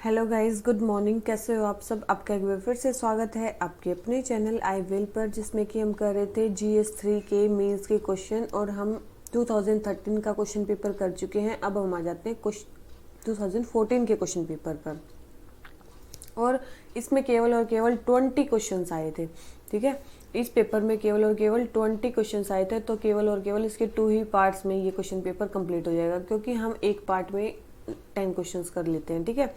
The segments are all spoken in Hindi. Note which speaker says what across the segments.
Speaker 1: Hello guys, good morning. कैसे हो आप सब? आपका एक बार फिर से स्वागत है आपके अपने चैनल आई विल पर, जिसमें कि हम कर रहे थे GS3 के मेंस के क्वेश्चन और हम 2013 का क्वेश्चन पेपर कर चुके हैं। अब हम आ जाते हैं 2014 के क्वेश्चन पेपर पर। और इसमें केवल और केवल 20 क्वेश्चंस आए थे। ठीक है, इस पेपर में केवल और केवल 20 क्वेश्चंस आए थे, तो केवल और केवल इसके 2 ही पार्ट्स में ये क्वेश्चन पेपर कंप्लीट हो जाएगा, क्योंकि हम एक पार्ट में 10 क्वेश्चंस कर लेते हैं। ठीक है,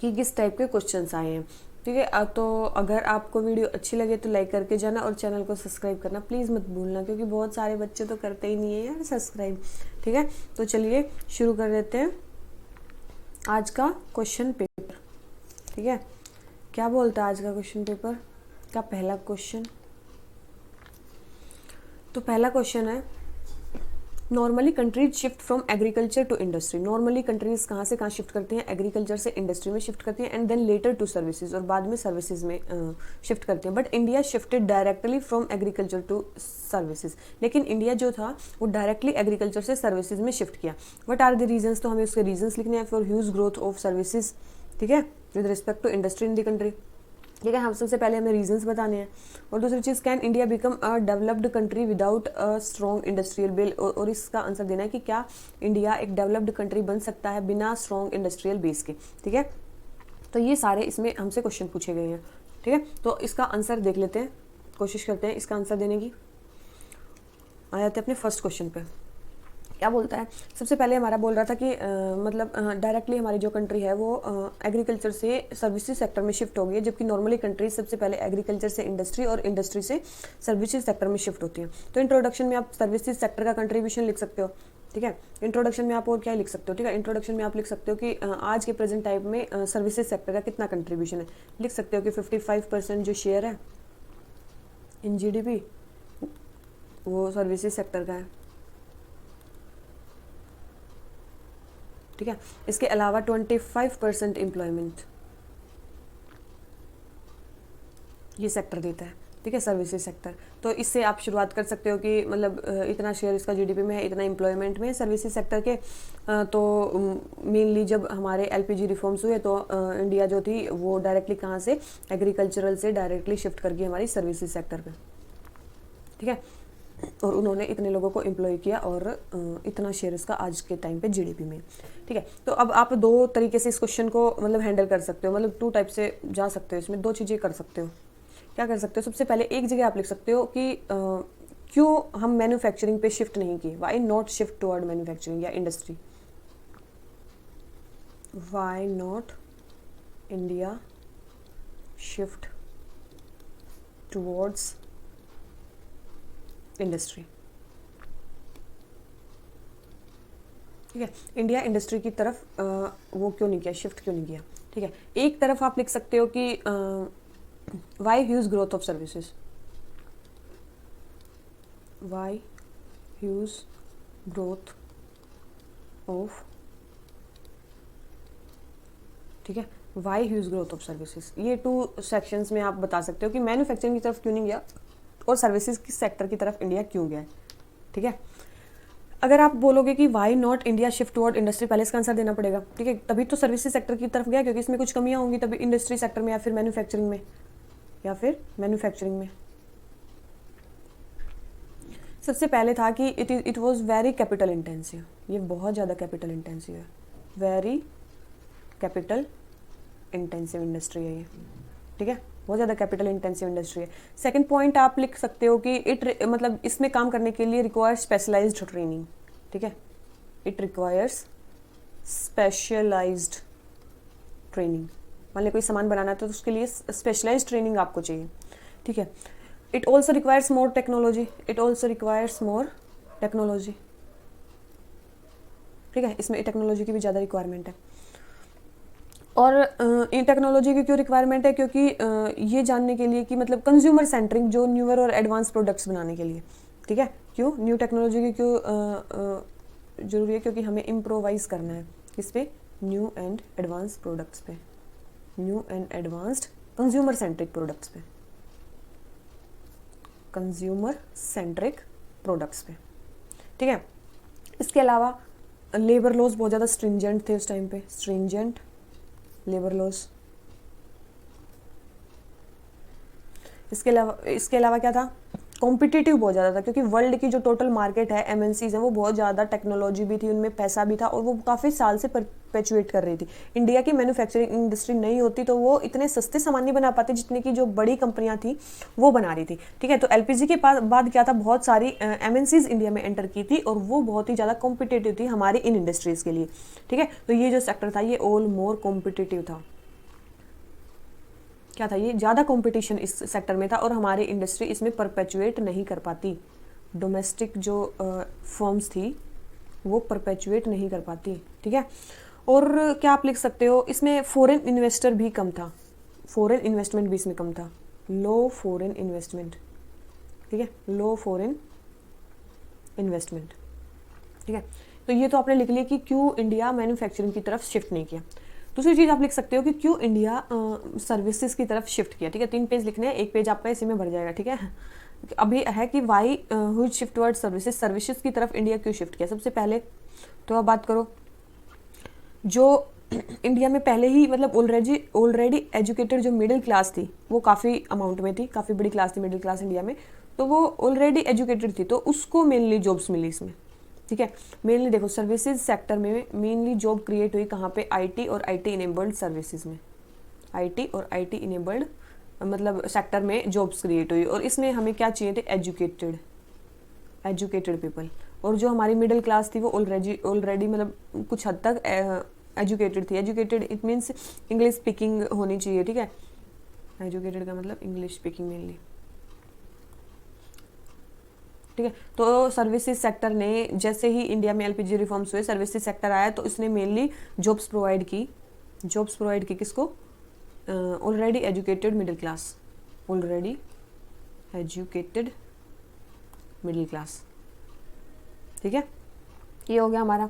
Speaker 1: कि किस टाइप के क्वेश्चंस आए हैं। ठीक है, तो अगर आपको वीडियो अच्छी लगे तो लाइक करके जाना और चैनल को सब्सक्राइब करना प्लीज़ मत भूलना, क्योंकि बहुत सारे बच्चे तो करते ही नहीं है यार सब्सक्राइब। ठीक है, तो चलिए शुरू कर देते हैं आज का क्वेश्चन पेपर। ठीक है, क्या बोलता है आज का क्वेश्चन पेपर का पहला क्वेश्चन? तो पहला क्वेश्चन है, normally countries shift from agriculture to industry. Normally countries कहाँ से कहाँ शिफ्ट करती हैं? एग्रीकल्चर से इंडस्ट्री में शिफ्ट करती हैं, and then later to services, और बाद में सर्विसेज में शिफ्ट करती हैं। But India shifted directly from agriculture to services. लेकिन इंडिया जो था वो डायरेक्टली एग्रीकल्चर से सर्विसेज में शिफ्ट किया। What are the reasons? तो हमें उसके रीजन्स लिखने हैं for huge growth of services. ठीक है, with respect to industry in the country. ठीक है, हम सबसे पहले हमें रीजंस बताने हैं। और दूसरी चीज़, can India become a developed country without a strong industrial base? और इसका आंसर देना है कि क्या इंडिया एक डेवलप्ड कंट्री बन सकता है बिना स्ट्रॉन्ग इंडस्ट्रियल बेस के। ठीक है, तो ये सारे इसमें हमसे क्वेश्चन पूछे गए हैं। ठीक है, तो इसका आंसर देख लेते हैं, कोशिश करते हैं इसका आंसर देने की। आ जाते हैं अपने फर्स्ट क्वेश्चन पे। क्या बोलता है? सबसे पहले हमारा बोल रहा था कि मतलब डायरेक्टली हमारी जो कंट्री है वो एग्रीकल्चर से सर्विसेज सेक्टर में शिफ्ट हो गई है, जबकि नॉर्मली कंट्रीज सबसे पहले एग्रीकल्चर से इंडस्ट्री और इंडस्ट्री से सर्विसेज सेक्टर में शिफ्ट होती हैं। तो इंट्रोडक्शन में आप सर्विसेज सेक्टर का कंट्रीब्यूशन लिख सकते हो। ठीक है, इंट्रोडक्शन में आप और क्या लिख सकते हो? ठीक है, इंट्रोडक्शन में आप लिख सकते हो कि आज के प्रेजेंट टाइम में सर्विसेज सेक्टर का कितना कंट्रीब्यूशन है। लिख सकते हो कि 55% जो शेयर है इन GDP वो सर्विसेज सेक्टर का है। ठीक है, इसके अलावा 25% एम्प्लॉयमेंट ये सेक्टर देता है। ठीक है, सर्विसेज सेक्टर। तो इससे आप शुरुआत कर सकते हो कि मतलब इतना शेयर इसका GDP में है, इतना एम्प्लॉयमेंट में सर्विसेज सेक्टर के। तो मेनली जब हमारे LPG रिफॉर्म्स हुए तो इंडिया जो थी वो डायरेक्टली कहाँ से, एग्रीकल्चरल से डायरेक्टली शिफ्ट कर गई हमारी सर्विसेज सेक्टर पे। ठीक है, और उन्होंने इतने लोगों को एम्प्लॉय किया और इतना शेयर इसका आज के टाइम पे GDP में। ठीक है, तो अब आप दो तरीके से इस क्वेश्चन को मतलब हैंडल कर सकते हो, मतलब 2 टाइप से जा सकते हो। इसमें 2 चीज़ें कर सकते हो। क्या कर सकते हो? सबसे पहले एक जगह आप लिख सकते हो कि क्यों हम मैन्युफैक्चरिंग पे शिफ्ट नहीं किए, why not shift toward manufacturing या industry. Why not India shift towards industry. ठीक है, इंडिया इंडस्ट्री की तरफ वो क्यों नहीं किया, शिफ्ट क्यों नहीं किया। ठीक है, एक तरफ आप लिख सकते हो कि why huge growth of services. Why huge growth of, ठीक है, why huge growth of services. ये 2 सेक्शंस में आप बता सकते हो कि मैन्युफैक्चरिंग की तरफ क्यों नहीं गया और सर्विसेज की सेक्टर की तरफ इंडिया क्यों गया। ठीक है, अगर आप बोलोगे कि why not India shift toward industry, पहले इसका आंसर देना पड़ेगा। ठीक है, तभी तो सर्विसेज सेक्टर की तरफ गया, क्योंकि इसमें कुछ कमियां होंगी तभी इंडस्ट्री सेक्टर में या फिर मैन्युफैक्चरिंग में, या फिर मैन्युफैक्चरिंग में। सबसे पहले था कि it was very capital intensive. ये बहुत ज़्यादा कैपिटल इंटेंसिव है, वेरी कैपिटल इंटेंसिव इंडस्ट्री है ये। ठीक है, बहुत ज़्यादा कैपिटल इंटेंसिव इंडस्ट्री है। सेकंड पॉइंट आप लिख सकते हो कि मतलब इसमें काम करने के लिए रिक्वायर्स स्पेशलाइज्ड ट्रेनिंग। ठीक है, इट रिक्वायर्स स्पेशलाइज्ड ट्रेनिंग। मान लीजिए कोई सामान बनाना है तो उसके लिए स्पेशलाइज्ड ट्रेनिंग आपको चाहिए। ठीक है, it also requires more technology. It also requires more technology. ठीक है, इसमें टेक्नोलॉजी की भी ज़्यादा रिक्वायरमेंट है। और इन टेक्नोलॉजी की क्यों रिक्वायरमेंट है? क्योंकि ये जानने के लिए कि मतलब कंज्यूमर सेंट्रिक जो न्यूअर और एडवांस प्रोडक्ट्स बनाने के लिए। ठीक है, क्यों न्यू टेक्नोलॉजी की क्यों जरूरी है? क्योंकि हमें इम्प्रोवाइज करना है किस पे, न्यू एंड एडवांस प्रोडक्ट्स पे, new and advanced consumer centric products पे, कंज्यूमर सेंट्रिक प्रोडक्ट्स पे। ठीक है, इसके अलावा लेबर लॉज बहुत ज़्यादा स्ट्रिंजेंट थे उस टाइम पे, स्ट्रिंजेंट लेबर लॉस। इसके अलावा क्या था, कॉम्पिटिटिव बहुत ज़्यादा था, क्योंकि वर्ल्ड की जो टोटल मार्केट है एमएनसीज है वो बहुत ज़्यादा, टेक्नोलॉजी भी थी, उनमें पैसा भी था और वो काफ़ी साल से परपेचुएट कर रही थी। इंडिया की मैन्युफैक्चरिंग इंडस्ट्री नहीं होती तो वो इतने सस्ते सामान नहीं बना पाते जितने की जो बड़ी कंपनियां थी वो बना रही थी। ठीक है, तो एलपीजी के बाद क्या था, बहुत सारी एमएनसीज इंडिया में एंटर की थी और वो बहुत ही ज़्यादा कॉम्पिटिटिव थी हमारी इन इंडस्ट्रीज़ के लिए। ठीक है, तो ये जो सेक्टर था ये ऑल मोर कॉम्पिटिटिव था। क्या था, ये ज़्यादा कंपटीशन इस सेक्टर में था और हमारी इंडस्ट्री इसमें परपेचुएट नहीं कर पाती। डोमेस्टिक जो फर्म्स थी वो परपेचुएट नहीं कर पाती। ठीक है, और क्या आप लिख सकते हो, इसमें फॉरेन इन्वेस्टर भी कम था, फॉरेन इन्वेस्टमेंट भी इसमें कम था, लो फॉरेन इन्वेस्टमेंट। ठीक है, लो फॉरेन इन्वेस्टमेंट। ठीक है, तो ये तो आपने लिख लिया कि क्यों इंडिया मैन्युफैक्चरिंग की तरफ शिफ्ट नहीं किया। दूसरी चीज़ आप लिख सकते हो कि क्यों इंडिया सर्विसेज की तरफ शिफ्ट किया। ठीक है, 3 पेज लिखने हैं, एक पेज आपका इसी में भर जाएगा। ठीक है, अभी है कि वाई हुई शिफ्ट वर्ड सर्विसेज, सर्विसेज की तरफ इंडिया क्यों शिफ्ट किया। सबसे पहले तो आप बात करो, जो इंडिया में पहले ही मतलब ऑलरेडी एजुकेटेड जो मिडिल क्लास थी वो काफ़ी अमाउंट में थी, काफ़ी बड़ी क्लास थी मिडिल क्लास इंडिया में, तो वो ऑलरेडी एजुकेटेड थी तो उसको मेनली जॉब्स मिली इसमें। ठीक है, मेनली देखो सर्विसेज सेक्टर में मेनली जॉब क्रिएट हुई कहाँ पे, आईटी और आईटी इनेबल्ड सर्विसेज में, आईटी और आईटी इनेबल्ड मतलब सेक्टर में जॉब्स क्रिएट हुई। और इसमें हमें क्या चाहिए थे, एजुकेटेड पीपल। और जो हमारी मिडिल क्लास थी वो ऑलरेडी मतलब कुछ हद तक एजुकेटेड थी। Educated it means English speaking होनी चाहिए। ठीक है, एजुकेटेड का मतलब इंग्लिश स्पीकिंग मेनली। ठीक है, तो सर्विसेज सेक्टर ने जैसे ही इंडिया में एलपीजी रिफॉर्म्स हुए, सर्विसेज सेक्टर आया तो इसने मेनली जॉब्स प्रोवाइड की किसको, already educated middle class, already educated middle class. ठीक है, ये हो गया हमारा।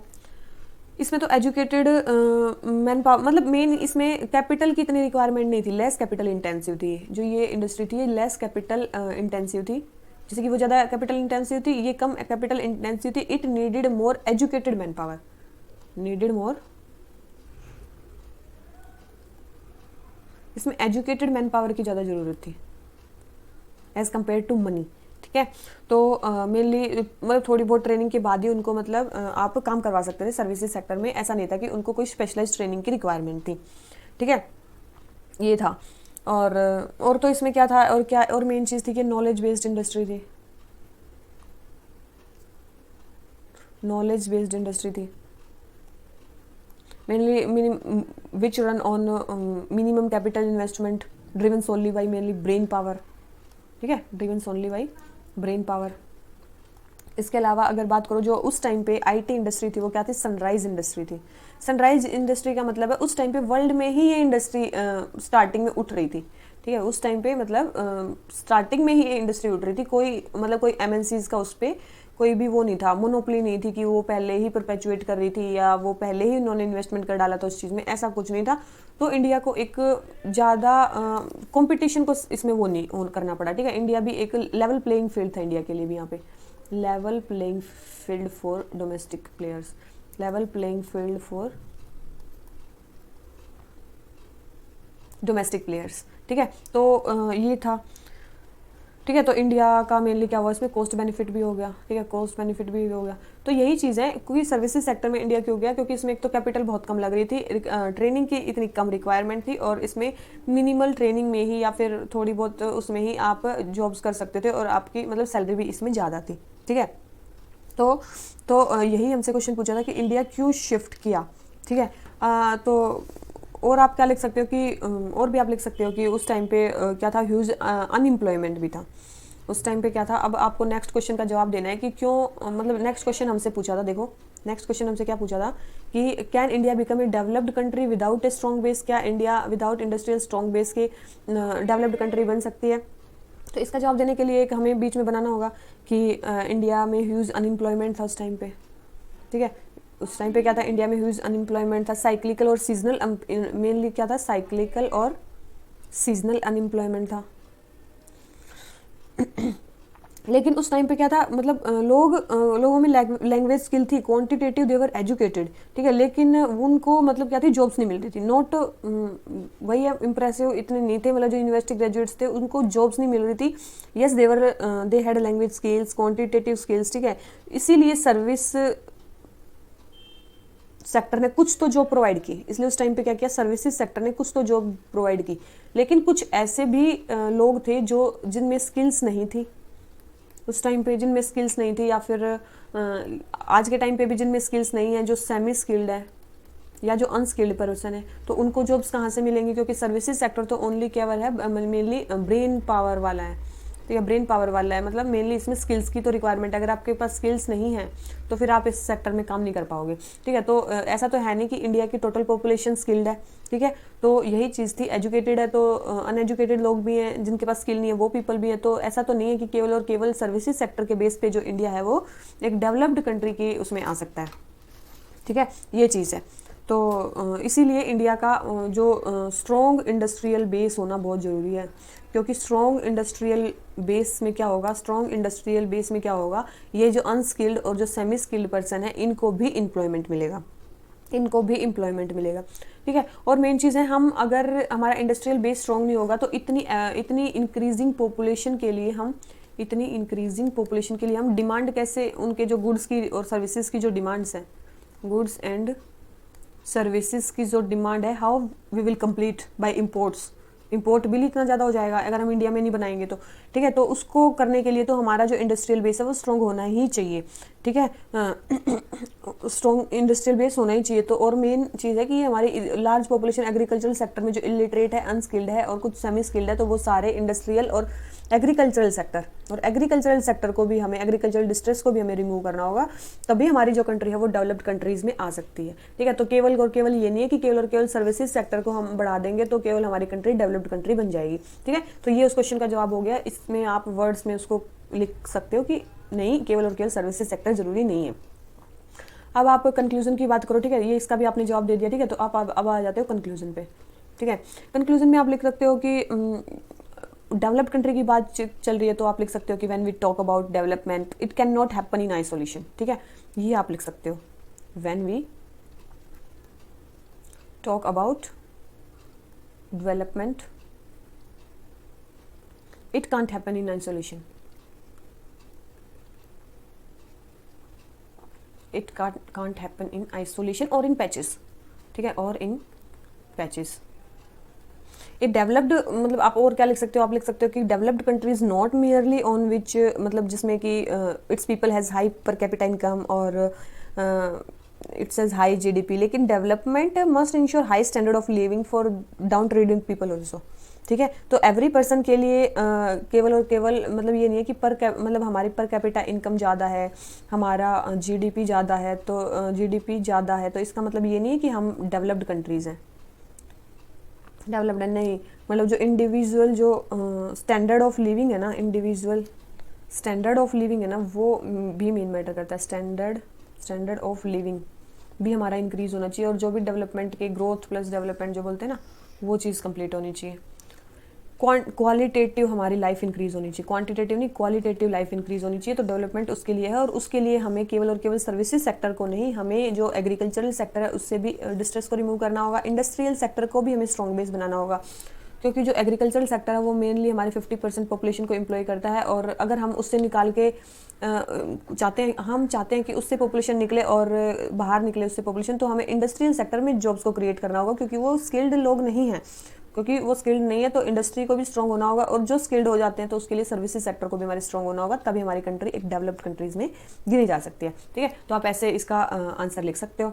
Speaker 1: इसमें तो एजुकेटेड मैन पावर मतलब मेन इसमें कैपिटल की इतनी रिक्वायरमेंट नहीं थी, लेस कैपिटल इंटेंसिव थी। जो ये इंडस्ट्री थी ये लेस कैपिटल इंटेंसिव थी, जैसे कि वो ज़्यादा कैपिटल इंटेंसिव थी, ये कम कैपिटल इंटेंसिव थी। It needed more educated man power, needed more, इसमें एजुकेटेड मैन पावर की ज़्यादा ज़रूरत थी एज कम्पेयर टू मनी। ठीक है, तो मेनली मतलब थोड़ी बहुत ट्रेनिंग के बाद ही उनको मतलब आप काम करवा सकते थे सर्विसेज सेक्टर में, ऐसा नहीं था कि उनको कोई स्पेशलाइज ट्रेनिंग की रिक्वायरमेंट थी। ठीक है, ये था। और तो इसमें क्या था, और क्या और मेन चीज़ थी कि नॉलेज बेस्ड इंडस्ट्री थी, नॉलेज बेस्ड इंडस्ट्री थी mainly, which run on minimum capital investment, driven solely by mainly brain power. ठीक है, driven solely by brain power. इसके अलावा अगर बात करो जो उस टाइम पे आईटी इंडस्ट्री थी वो क्या थी, सनराइज इंडस्ट्री थी। सनराइज इंडस्ट्री का मतलब है उस टाइम पे वर्ल्ड में ही ये इंडस्ट्री स्टार्टिंग में उठ रही थी। ठीक है, उस टाइम पे मतलब स्टार्टिंग में ही ये इंडस्ट्री उठ रही थी, कोई एमएनसीज का उस पर कोई भी वो नहीं था, मोनोपोली नहीं थी कि वो पहले ही परपेचुएट कर रही थी या वो पहले ही उन्होंने इन्वेस्टमेंट कर डाला था उस चीज़ में, ऐसा कुछ नहीं था। तो इंडिया को एक ज़्यादा कंपटीशन को इसमें वो नहीं करना पड़ा। ठीक है, इंडिया भी एक लेवल प्लेइंग फील्ड था इंडिया के लिए भी, यहाँ पे level playing field for domestic players, level playing field for domestic players. ठीक है, तो ये था। ठीक है, तो इंडिया का मेनली क्या हुआ, इसमें कॉस्ट बेनिफिट भी हो गया। ठीक है, कॉस्ट बेनिफिट भी हो गया। तो यही चीज़ है, क्योंकि सर्विसेज सेक्टर में इंडिया क्यों गया, क्योंकि इसमें एक तो कैपिटल बहुत कम लग रही थी, ट्रेनिंग की इतनी कम रिक्वायरमेंट थी, और इसमें मिनिमल ट्रेनिंग में ही या फिर थोड़ी बहुत उसमें ही आप जॉब्स कर सकते थे और आपकी मतलब सैलरी भी इसमें ज़्यादा थी। ठीक है, तो यही हमसे क्वेश्चन पूछा था कि इंडिया क्यों शिफ्ट किया। ठीक है, तो और आप क्या लिख सकते हो कि और भी आप लिख सकते हो कि उस टाइम पे क्या था, ह्यूज अनएम्प्लॉयमेंट भी था उस टाइम पे। क्या था, अब आपको नेक्स्ट क्वेश्चन का जवाब देना है कि क्यों, मतलब नेक्स्ट क्वेश्चन हमसे पूछा था, देखो नेक्स्ट क्वेश्चन हमसे क्या पूछा था कि can India become a developed country without a strong base, क्या India without industrial strong base के डेवलप्ड कंट्री बन सकती है। तो इसका जवाब देने के लिए एक हमें बीच में बनाना होगा कि इंडिया में ह्यूज अनएम्प्लॉयमेंट था उस टाइम पे। ठीक है, उस टाइम पे क्या था, इंडिया में ह्यूज अनएम्प्लॉयमेंट था, साइक्लिकल और सीजनल, मेनली क्या था, साइक्लिकल और सीजनल अनएम्प्लॉयमेंट था। लेकिन उस टाइम पे क्या था, मतलब लोगों में लैंग्वेज स्किल थी, क्वांटिटेटिव देवर एजुकेटेड, ठीक है, लेकिन उनको मतलब क्या थी, जॉब्स नहीं मिल रही थी। नॉट वही इम्प्रेसिव इतने नहीं थे, मतलब जो यूनिवर्सिटी ग्रेजुएट्स थे उनको जॉब्स नहीं मिल रही थी। Yes they were they had language skills, quantitative skills, ठीक है, इसीलिए सर्विस सेक्टर ने कुछ तो जॉब प्रोवाइड की। इसलिए उस टाइम पे क्या किया, सर्विसेज सेक्टर ने कुछ तो जॉब प्रोवाइड की। लेकिन कुछ ऐसे भी लोग थे जो जिनमें स्किल्स नहीं थी उस टाइम पे, जिनमें स्किल्स नहीं थी, या फिर आज के टाइम पे भी जिनमें स्किल्स नहीं है, जो सेमी स्किल्ड है या जो अनस्किल्ड पर्सन है, तो उनको जॉब्स कहाँ से मिलेंगी, क्योंकि सर्विसेज सेक्टर तो ओनली केवल है मेनली ब्रेन पावर वाला है। तो ये ब्रेन पावर वाला है, मतलब मेनली इसमें स्किल्स की तो रिक्वायरमेंट है। अगर आपके पास स्किल्स नहीं है तो फिर आप इस सेक्टर में काम नहीं कर पाओगे, ठीक है। तो ऐसा तो है नहीं कि इंडिया की टोटल पॉपुलेशन स्किल्ड है, ठीक है। तो यही चीज़ थी, एजुकेटेड है तो अनएजुकेटेड लोग भी हैं, जिनके पास स्किल नहीं है वो पीपल भी हैं। तो ऐसा तो नहीं है कि केवल और केवल सर्विसेज सेक्टर के बेस पे जो इंडिया है वो एक डेवलप्ड कंट्री की उसमें आ सकता है, ठीक है, ये चीज़ है। तो इसीलिए इंडिया का जो स्ट्रॉन्ग इंडस्ट्रियल बेस होना बहुत ज़रूरी है, क्योंकि स्ट्रॉन्ग इंडस्ट्रियल बेस में क्या होगा, स्ट्रॉन्ग इंडस्ट्रियल बेस में क्या होगा, ये जो अनस्किल्ड और जो सेमी स्किल्ड पर्सन है इनको भी एम्प्लॉयमेंट मिलेगा, इनको भी एम्प्लॉयमेंट मिलेगा, ठीक है। और मेन चीज़ है, हम अगर हमारा इंडस्ट्रियल बेस स्ट्रॉन्ग नहीं होगा तो इतनी इंक्रीजिंग पॉपुलेशन के लिए हम डिमांड कैसे, उनके जो गुड्स की और सर्विसेज की जो डिमांड्स हैं, गुड्स एंड सर्विसेज की जो डिमांड है, how we will complete by imports. Import bill इतना ज़्यादा हो जाएगा अगर हम इंडिया में नहीं बनाएंगे तो, ठीक है। तो उसको करने के लिए तो हमारा जो इंडस्ट्रियल बेस है वो स्ट्रॉन्ग होना ही चाहिए, ठीक है, स्ट्रॉन्ग इंडस्ट्रियल बेस होना ही चाहिए। तो और मेन चीज़ है कि हमारी लार्ज पॉपुलेशन एग्रीकल्चरल सेक्टर में जो इलिटरेट है, अनस्किल्ड है और कुछ सेमी स्किल्ड है, तो वो सारे इंडस्ट्रियल और एग्रीकल्चरल सेक्टर, और एग्रीकल्चरल सेक्टर को भी हमें, एग्रीकल्चरल डिस्ट्रेस को भी हमें रिमूव करना होगा, तभी हमारी जो कंट्री है वो डेवलप्ड कंट्रीज में आ सकती है, ठीक है। तो केवल और केवल ये नहीं है कि केवल और केवल सर्विसेज सेक्टर को हम बढ़ा देंगे तो केवल हमारी कंट्री डेवलप्ड कंट्री बन जाएगी, ठीक है। तो ये उस क्वेश्चन का जवाब हो गया। इसमें आप वर्ड्स में उसको लिख सकते हो कि नहीं, केवल और केवल सर्विसेज सेक्टर जरूरी नहीं है। अब आप कंक्लूजन की बात करो, ठीक है, ये इसका भी आपने जवाब दे दिया, ठीक है। तो आप अब आ जाते हो कंक्लूजन पे, ठीक है। कंक्लूजन में आप लिख सकते हो कि डेवलप्ड कंट्री की बात चल रही है, तो आप लिख सकते हो कि when we talk about development it can not happen in isolation, ठीक है, ये आप लिख सकते हो। When we talk about development it can't happen in isolation, it can't happen in isolation और इन पैचेस, ठीक है, और इन पैचेस। ये डेवलप्ड, मतलब आप और क्या लिख सकते हो, आप लिख सकते हो कि developed countries not merely on which, मतलब जिसमें कि it's people has high per capita income और इट्स हैज़ हाई जीडीपी, लेकिन development must ensure high standard of living for down trading people also, ठीक है। तो एवरी पर्सन के लिए केवल और केवल मतलब ये नहीं है कि मतलब हमारी पर कैपिटा इनकम ज़्यादा है, हमारा जीडीपी ज़्यादा है, तो जीडीपी ज़्यादा है तो इसका मतलब ये नहीं है कि हम डेवलप्ड कंट्रीज़ हैं, डेवलप्ड नहीं, मतलब जो इंडिविजुअल जो स्टैंडर्ड ऑफ लिविंग है ना, इंडिविजुअल स्टैंडर्ड ऑफ लिविंग है ना, वो भी मेन मैटर करता है। स्टैंडर्ड ऑफ लिविंग भी हमारा इंक्रीज होना चाहिए, और जो भी डेवलपमेंट के ग्रोथ प्लस डेवलपमेंट जो बोलते हैं ना, वो चीज़ कंप्लीट होनी चाहिए। क्वालिटेटिव हमारी लाइफ इंक्रीज होनी चाहिए, क्वांटिटेटिव नहीं, क्वालिटेटिव लाइफ इंक्रीज होनी चाहिए। तो डेवलपमेंट उसके लिए है, और उसके लिए हमें केवल और केवल सर्विसेज सेक्टर को नहीं, हमें जो एग्रीकल्चरल सेक्टर है उससे भी डिस्ट्रेस को रिमूव करना होगा, इंडस्ट्रियल सेक्टर को भी हमें स्ट्रॉन्ग बेस बनाना होगा, क्योंकि जो एग्रीकल्चरल सेक्टर है वो मेनली हमारे 50% पॉपुलेशन को एम्प्लॉय करता है। और अगर हम उससे निकाल के चाहते हैं कि उससे पॉपुलेशन निकले और बाहर निकले उससे पॉपुलेशन, तो हमें इंडस्ट्रियल सेक्टर में जॉब्स को क्रिएट करना होगा, क्योंकि वो स्किल्ड लोग नहीं हैं, क्योंकि वो स्किल्ड नहीं है तो इंडस्ट्री को भी स्ट्रॉन्ग होना होगा, और जो स्किल्ड हो जाते हैं तो उसके लिए सर्विसेज सेक्टर को भी हमारे स्ट्रॉन्ग होना होगा, तभी हमारी कंट्री एक डेवलप्ड कंट्रीज में गिनी जा सकती है, ठीक है। तो आप ऐसे इसका आंसर लिख सकते हो,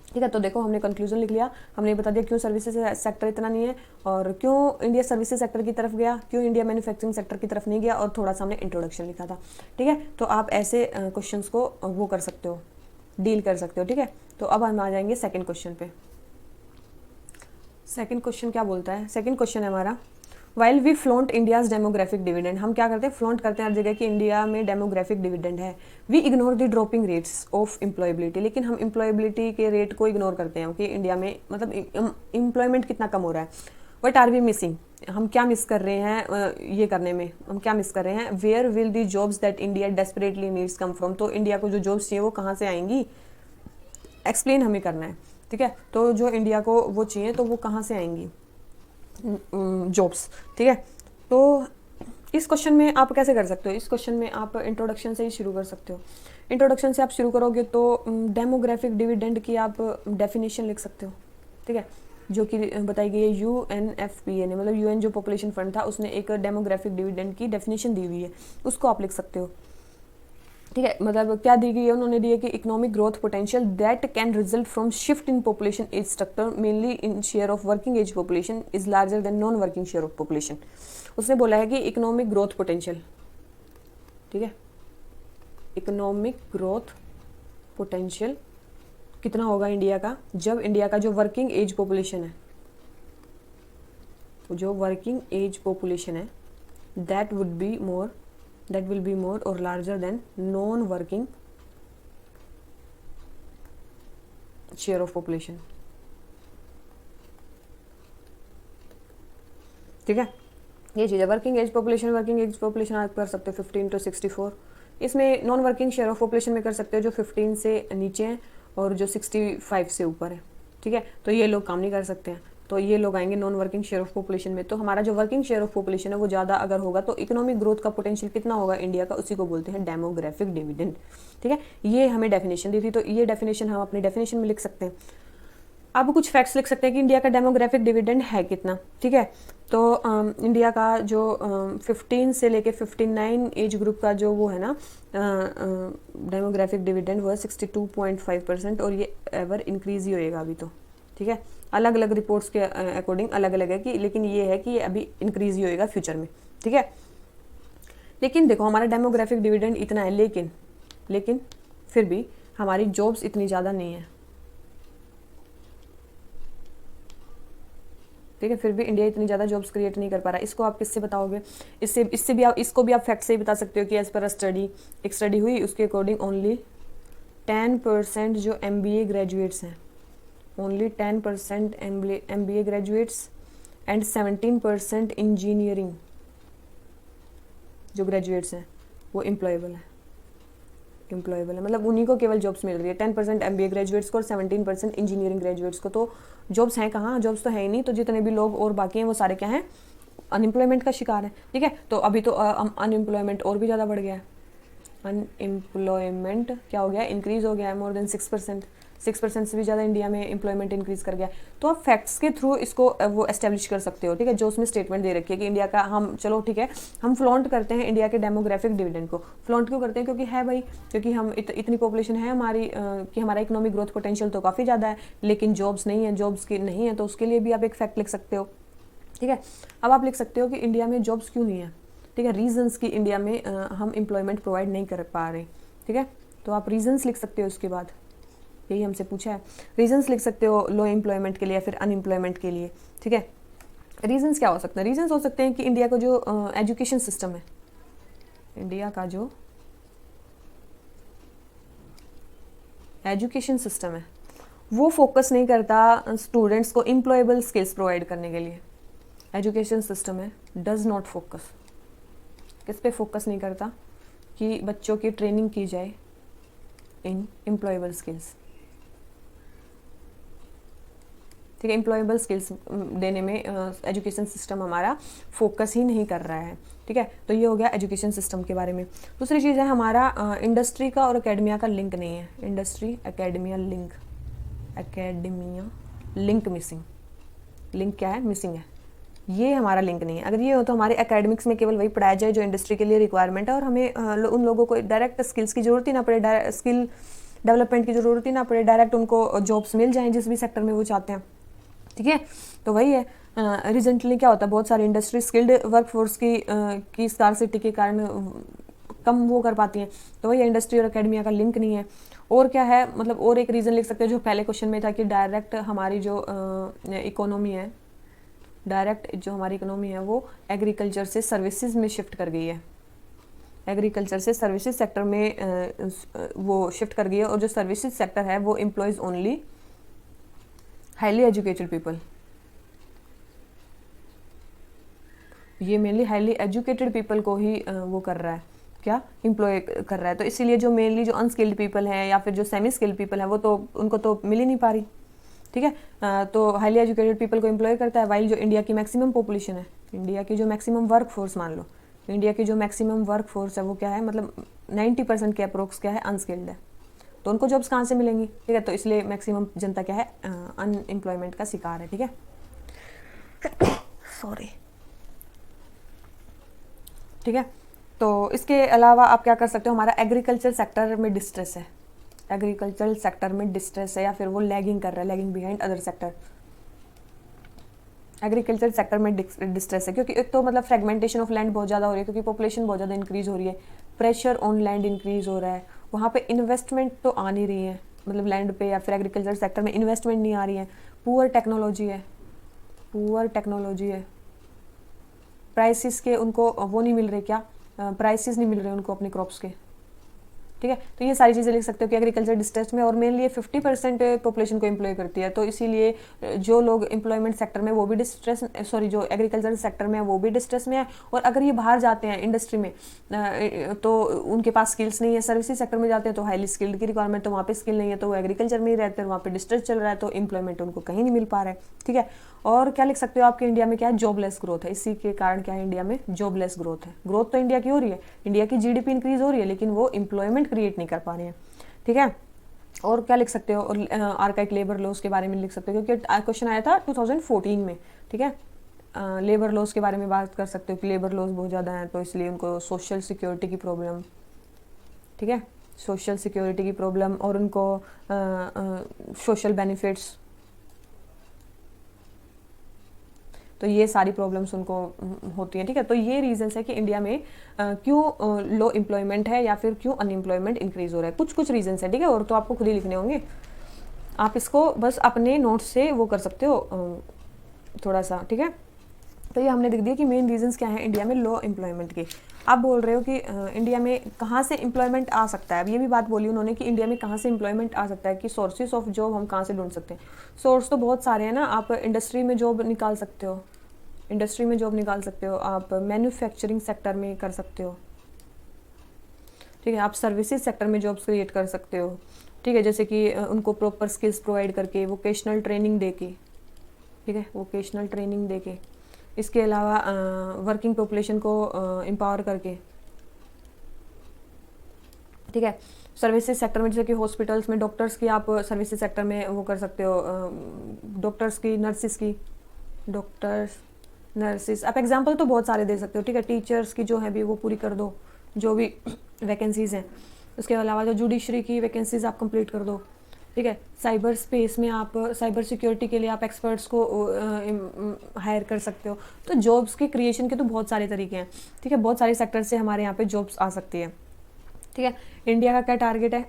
Speaker 1: ठीक है। तो देखो हमने कंक्लूजन लिख लिया, हमने बता दिया क्यों सर्विसेज सेक्टर इतना नहीं है, और क्यों इंडिया सर्विसेज सेक्टर की तरफ गया, क्यों इंडिया मैन्युफैक्चरिंग सेक्टर की तरफ नहीं गया, और थोड़ा सा हमने इंट्रोडक्शन लिखा था, ठीक है। तो आप ऐसे क्वेश्चंस को वो कर सकते हो, डील कर सकते हो, ठीक है। तो अब हम आ जाएंगे सेकेंड क्वेश्चन पे। सेकंड क्वेश्चन क्या बोलता है, सेकंड क्वेश्चन है हमारा, while we flaunt India's demographic dividend, हम क्या करते हैं, फ्लॉन्ट करते हैं हर जगह कि इंडिया में डेमोग्राफिक डिविडेंड है। We ignore the dropping rates of employability, लेकिन हम एम्प्लॉयबिलिटी के रेट को इग्नोर करते हैं कि इंडिया में मतलब एम्प्लॉयमेंट कितना कम हो रहा है। वट आर वी मिसिंग, हम क्या मिस कर रहे हैं ये करने में, हम क्या मिस कर रहे हैं। Where will the jobs that India desperately needs come from, तो इंडिया को जो जॉब्स चाहिए वो कहाँ से आएंगी, एक्सप्लेन हमें करना है, ठीक है। तो जो इंडिया को वो चाहिए तो वो कहाँ से आएंगी जॉब्स, ठीक है। तो इस क्वेश्चन में आप कैसे कर सकते हो, इस क्वेश्चन में आप इंट्रोडक्शन से ही शुरू कर सकते हो। इंट्रोडक्शन से आप शुरू करोगे तो डेमोग्राफिक डिविडेंड की आप डेफिनेशन लिख सकते हो, ठीक है, जो कि बताई गई है UNFPA ने, मतलब UN जो पॉपुलेशन फंड था उसने एक डेमोग्राफिक डिविडेंड की डेफिनेशन दी हुई है, उसको आप लिख सकते हो, ठीक है। मतलब क्या दी गई है, उन्होंने दी है कि economic growth potential that can result from shift in population age structure mainly in share of working age population is larger than non working share of population. उसने बोला है कि इकोनॉमिक ग्रोथ पोटेंशियल, ठीक है, इकोनॉमिक ग्रोथ पोटेंशियल कितना होगा इंडिया का, जब इंडिया का जो वर्किंग एज पॉपुलेशन है, जो वर्किंग एज पॉपुलेशन है दैट विल बी मोर और larger than non working share of population, ठीक है। ये चीज़ है वर्किंग एज पॉपुलेशन आप कर सकते हो 15 to 64। इसमें non working share of population में कर सकते हो जो 15 से नीचे है और जो 65 से ऊपर है, ठीक है। तो ये लोग काम नहीं कर सकते हैं, तो ये लोग आएंगे non working share of population में। तो हमारा जो वर्किंग शेयर ऑफ पॉपुलेशन है वो ज़्यादा अगर होगा तो इकोनॉमिक ग्रोथ का पोटेंशियल कितना होगा इंडिया का, उसी को बोलते हैं डेमोग्राफिक डिविडेंड, ठीक है। ये हमें डेफिनेशन दी थी, तो ये डेफिनेशन हम अपनी डेफिनेशन में लिख सकते हैं। अब कुछ फैक्ट्स लिख सकते हैं कि इंडिया का डेमोग्राफिक डिविडेंड है कितना, ठीक है। तो इंडिया का जो 15 से लेके 59 एज ग्रुप का जो वो है ना डेमोग्राफिक डिविडेंड वो है 62.5% और ये एवर इंक्रीज ही होएगा अभी तो, ठीक है। अलग अलग रिपोर्ट्स के अकॉर्डिंग अलग अलग है कि, लेकिन ये है कि ये अभी इंक्रीज ही होएगा फ्यूचर में, ठीक है। लेकिन देखो हमारा डेमोग्राफिक डिविडेंड इतना है, लेकिन फिर भी हमारी जॉब्स इतनी ज़्यादा नहीं है, ठीक है। फिर भी इंडिया इतनी ज़्यादा जॉब्स क्रिएट नहीं कर पा रहा। इसको आप किससे बताओगे, इससे भी आप इसको भी आप फैक्ट से ही बता सकते हो कि एज पर अ स्टडी, एक स्टडी हुई उसके अकॉर्डिंग ओनली 10% जो MBA ग्रेजुएट्स हैं, only 10% MBA graduates and 17% engineering जो ग्रेजुएट्स हैं वो एम्प्लॉयबल है, मतलब उन्हीं को केवल जॉब्स मिल रही है, 10% MBA ग्रेजुएट्स को और 17% इंजीनियरिंग ग्रेजुएट्स को। तो जॉब्स हैं कहाँ, जॉब्स तो है ही नहीं। तो जितने भी लोग और बाकी हैं वो सारे क्या हैं, अनएम्प्लॉयमेंट का शिकार है, ठीक है। तो अभी तो अनएम्प्लॉयमेंट और भी ज़्यादा बढ़ गया है, अनएम्प्लॉयमेंट क्या हो गया, इंक्रीज हो गया है, मोर देन 6% से भी ज़्यादा इंडिया में एम्प्लॉयमेंट इंक्रीज कर गया। तो आप फैक्ट्स के थ्रू इसको वो एस्टेब्लिश कर सकते हो, ठीक है। जो उसमें स्टेटमेंट दे रखी है कि इंडिया का हम, चलो ठीक है, हम फ्लॉन्ट करते हैं इंडिया के डेमोग्राफिक डिविडेंड को। फ्लॉन्ट क्यों करते हैं, क्योंकि है भाई, क्योंकि हम इतनी पॉपुलेशन है हमारी कि हमारा इकोनॉमिक ग्रोथ पोटेंशियल तो काफ़ी ज़्यादा है, लेकिन जॉब्स नहीं है, जॉब्स की नहीं है, तो उसके लिए भी आप एक फैक्ट लिख सकते हो, ठीक है। अब आप लिख सकते हो कि इंडिया में जॉब्स क्यों नहीं है, ठीक है, रीजंस की इंडिया में हम एम्प्लॉयमेंट प्रोवाइड नहीं कर पा रहे, ठीक है। तो आप रीजंस लिख सकते हो, उसके बाद यही हमसे पूछा है, रीजंस लिख सकते हो लो एम्प्लॉयमेंट के लिए या फिर अनएम्प्लॉयमेंट के लिए, ठीक है। रीजंस क्या हो सकते हैं, रीजंस हो सकते हैं कि इंडिया का जो एजुकेशन सिस्टम है, इंडिया का जो एजुकेशन सिस्टम है वो फोकस नहीं करता स्टूडेंट्स को एम्प्लॉयबल स्किल्स प्रोवाइड करने के लिए। एजुकेशन सिस्टम है डज नॉट फोकस, किस पे फोकस नहीं करता, कि बच्चों की ट्रेनिंग की जाए इन एम्प्लॉयबल स्किल्स, ठीक है। एम्प्लॉयबल स्किल्स देने में एजुकेशन सिस्टम हमारा फोकस ही नहीं कर रहा है, ठीक है। तो ये हो गया एजुकेशन सिस्टम के बारे में। दूसरी चीज़ है हमारा इंडस्ट्री का और एकेडमिया का लिंक नहीं है, industry academia link missing, link क्या है, मिसिंग है, ये हमारा लिंक नहीं है। अगर ये हो तो हमारे एकेडमिक्स में केवल वही पढ़ाया जाए जो इंडस्ट्री के लिए रिक्वायरमेंट है और हमें उन लोगों को डायरेक्ट स्किल्स की ज़रूरत ही ना पड़े, स्किल डेवलपमेंट की ज़रूरत ही ना पड़े, डायरेक्ट उनको जॉब्स मिल जाएँ जिस भी सेक्टर में वो चाहते हैं, ठीक है। तो वही है, रिसेंटली क्या होता है, बहुत सारी इंडस्ट्री स्किल्ड वर्कफोर्स की स्कार्सिटी के कारण कम वो कर पाती हैं। तो वही इंडस्ट्री और एकेडमिया का लिंक नहीं है। और क्या है, मतलब और एक रीज़न लिख सकते हैं जो पहले क्वेश्चन में था कि डायरेक्ट हमारी जो इकोनॉमी है, डायरेक्ट जो हमारी इकोनॉमी है वो एग्रीकल्चर से सर्विसेज में शिफ्ट कर गई है, एग्रीकल्चर से सर्विसेज सेक्टर में वो शिफ्ट कर गई है। और जो सर्विसेज सेक्टर है वो employees only highly educated people, ये मेनली हाईली एजुकेटेड पीपल को ही वो कर रहा है, क्या एम्प्लॉय कर रहा है। तो इसीलिए जो मेनली जो अनस्किल्ड पीपल हैं या फिर जो सेमी स्किल्ड पीपल है वो तो उनको तो मिल ही नहीं पा रही, ठीक है। तो हाईली एजुकेटेड पीपल को एम्प्लॉय करता है, वाइल जो इंडिया की मैक्सिमम पॉपुलेशन है, इंडिया की जो मैक्सिमम वर्क फोर्स मान लो, इंडिया की जो मैक्सिमम वर्क फोर्स है वो क्या है, मतलब 90% के अप्रोक्स क्या है, अनस्किल्ड है। तो उनको जॉब्स कहाँ से मिलेंगी, ठीक है। तो इसलिए मैक्सिमम जनता क्या है, अनएम्प्लॉयमेंट का शिकार है, ठीक है। सॉरी, ठीक है। तो इसके अलावा आप क्या कर सकते हो, हमारा एग्रीकल्चर सेक्टर में डिस्ट्रेस है, एग्रीकल्चरल सेक्टर में डिस्ट्रेस है या फिर वो लैगिंग कर रहा है, lagging behind other sector. Agriculture sector में डिस्ट्रेस है क्योंकि एक तो मतलब फ्रेगमेंटेशन ऑफ लैंड बहुत ज़्यादा हो रही है, क्योंकि पॉपुलेशन बहुत ज़्यादा इंक्रीज हो रही है, प्रेशर ऑन लैंड इंक्रीज हो रहा है, वहाँ पे इन्वेस्टमेंट तो आ नहीं रही है, मतलब लैंड पे या फिर एग्रीकल्चर सेक्टर में इन्वेस्टमेंट नहीं आ रही है, पुअर टेक्नोलॉजी है, पुअर टेक्नोलॉजी है, प्राइसेस के उनको वो नहीं मिल रहे, क्या प्राइसेस नहीं मिल रहे उनको अपने क्रॉप्स के, ठीक है। तो ये सारी चीज़ें लिख सकते हो कि एग्रीकल्चर डिस्ट्रेस में, और मेनली ये 50% पॉपुलेशन को एम्प्लॉय करती है। तो इसीलिए जो लोग एम्प्लॉयमेंट सेक्टर में वो भी डिस्ट्रेस, सॉरी जो एग्रीकल्चर सेक्टर में है वो भी डिस्ट्रेस में है, और अगर ये बाहर जाते हैं इंडस्ट्री में तो उनके पास स्किल्स नहीं है, सर्विसेज सेक्टर में जाते हैं तो हाईली स्किल्ड की रिक्वायरमेंट, तो वहाँ पे स्किल नहीं है, तो वो एग्रीकल्चर में ही रहते हैं, वहाँ पे डिस्ट्रेस चल रहा है, तो एम्प्लॉयमेंट उनको कहीं नहीं मिल पा रहा है, ठीक है। और क्या लिख सकते हो, आपके इंडिया में क्या है, जॉबलेस ग्रोथ है, इसी के कारण क्या है, इंडिया में जॉबलेस ग्रोथ है। ग्रोथ तो इंडिया की हो रही है, इंडिया की जीडीपी इंक्रीज हो रही है, लेकिन वो एम्प्लॉयमेंट क्रिएट नहीं कर पा रहे हैं, ठीक है। और क्या लिख सकते हो, और आर्काइक लेबर लॉज के बारे में लिख सकते हो, क्योंकि क्वेश्चन आया था 2014 में, ठीक है। लेबर लॉज के बारे में बात कर सकते हो कि लेबर लॉज बहुत ज़्यादा हैं, तो इसलिए उनको सोशल सिक्योरिटी की प्रॉब्लम, ठीक है, सोशल सिक्योरिटी की प्रॉब्लम, और उनको सोशल बेनिफिट्स, तो ये सारी प्रॉब्लम्स उनको होती हैं, ठीक है। तो ये रीजंस है कि इंडिया में क्यों लो एम्प्लॉयमेंट है या फिर क्यों अनएम्प्लॉयमेंट इंक्रीज हो रहा है, कुछ कुछ रीजंस है, ठीक है। और तो आपको खुद ही लिखने होंगे, आप इसको बस अपने नोट्स से वो कर सकते हो थोड़ा सा, ठीक है। तो ये हमने लिख दिया कि मेन रीजंस क्या है इंडिया में लो एम्प्लॉयमेंट के। आप बोल रहे हो कि इंडिया में कहाँ से एम्प्लॉयमेंट आ सकता है, अब ये भी बात बोली उन्होंने कि इंडिया में कहाँ से एम्प्लॉयमेंट आ सकता है, कि सोर्सेज ऑफ जॉब हम कहाँ से ढूंढ सकते हैं। सोर्स तो बहुत सारे हैं ना, आप इंडस्ट्री में जॉब निकाल सकते हो, इंडस्ट्री में जॉब निकाल सकते हो, आप मैन्युफैक्चरिंग सेक्टर में कर सकते हो, ठीक है, आप सर्विसेज सेक्टर में जॉब्स क्रिएट कर सकते हो, ठीक है, जैसे कि उनको प्रॉपर स्किल्स प्रोवाइड करके, वोकेशनल ट्रेनिंग देके, ठीक है, वोकेशनल ट्रेनिंग देके, इसके अलावा वर्किंग पॉपुलेशन को एम्पावर करके, ठीक है। सर्विसेज सेक्टर में जैसे कि हॉस्पिटल्स में डॉक्टर्स की आप सर्विसेज सेक्टर में वो कर सकते हो, डॉक्टर्स की, नर्सिस की, डॉक्टर्स नर्सिस, आप एग्जांपल तो बहुत सारे दे सकते हो, ठीक है। टीचर्स की जो है भी वो पूरी कर दो, जो भी वैकेंसीज़ हैं। उसके अलावा जो जुडिशरी की वैकेंसीज आप कंप्लीट कर दो, ठीक है। साइबर स्पेस में आप साइबर सिक्योरिटी के लिए आप एक्सपर्ट्स को हायर कर सकते हो। तो जॉब्स के क्रिएशन के तो बहुत सारे तरीके हैं, ठीक है, बहुत सारे सेक्टर से हमारे यहाँ पे जॉब्स आ सकती है, ठीक है। इंडिया का क्या टारगेट है,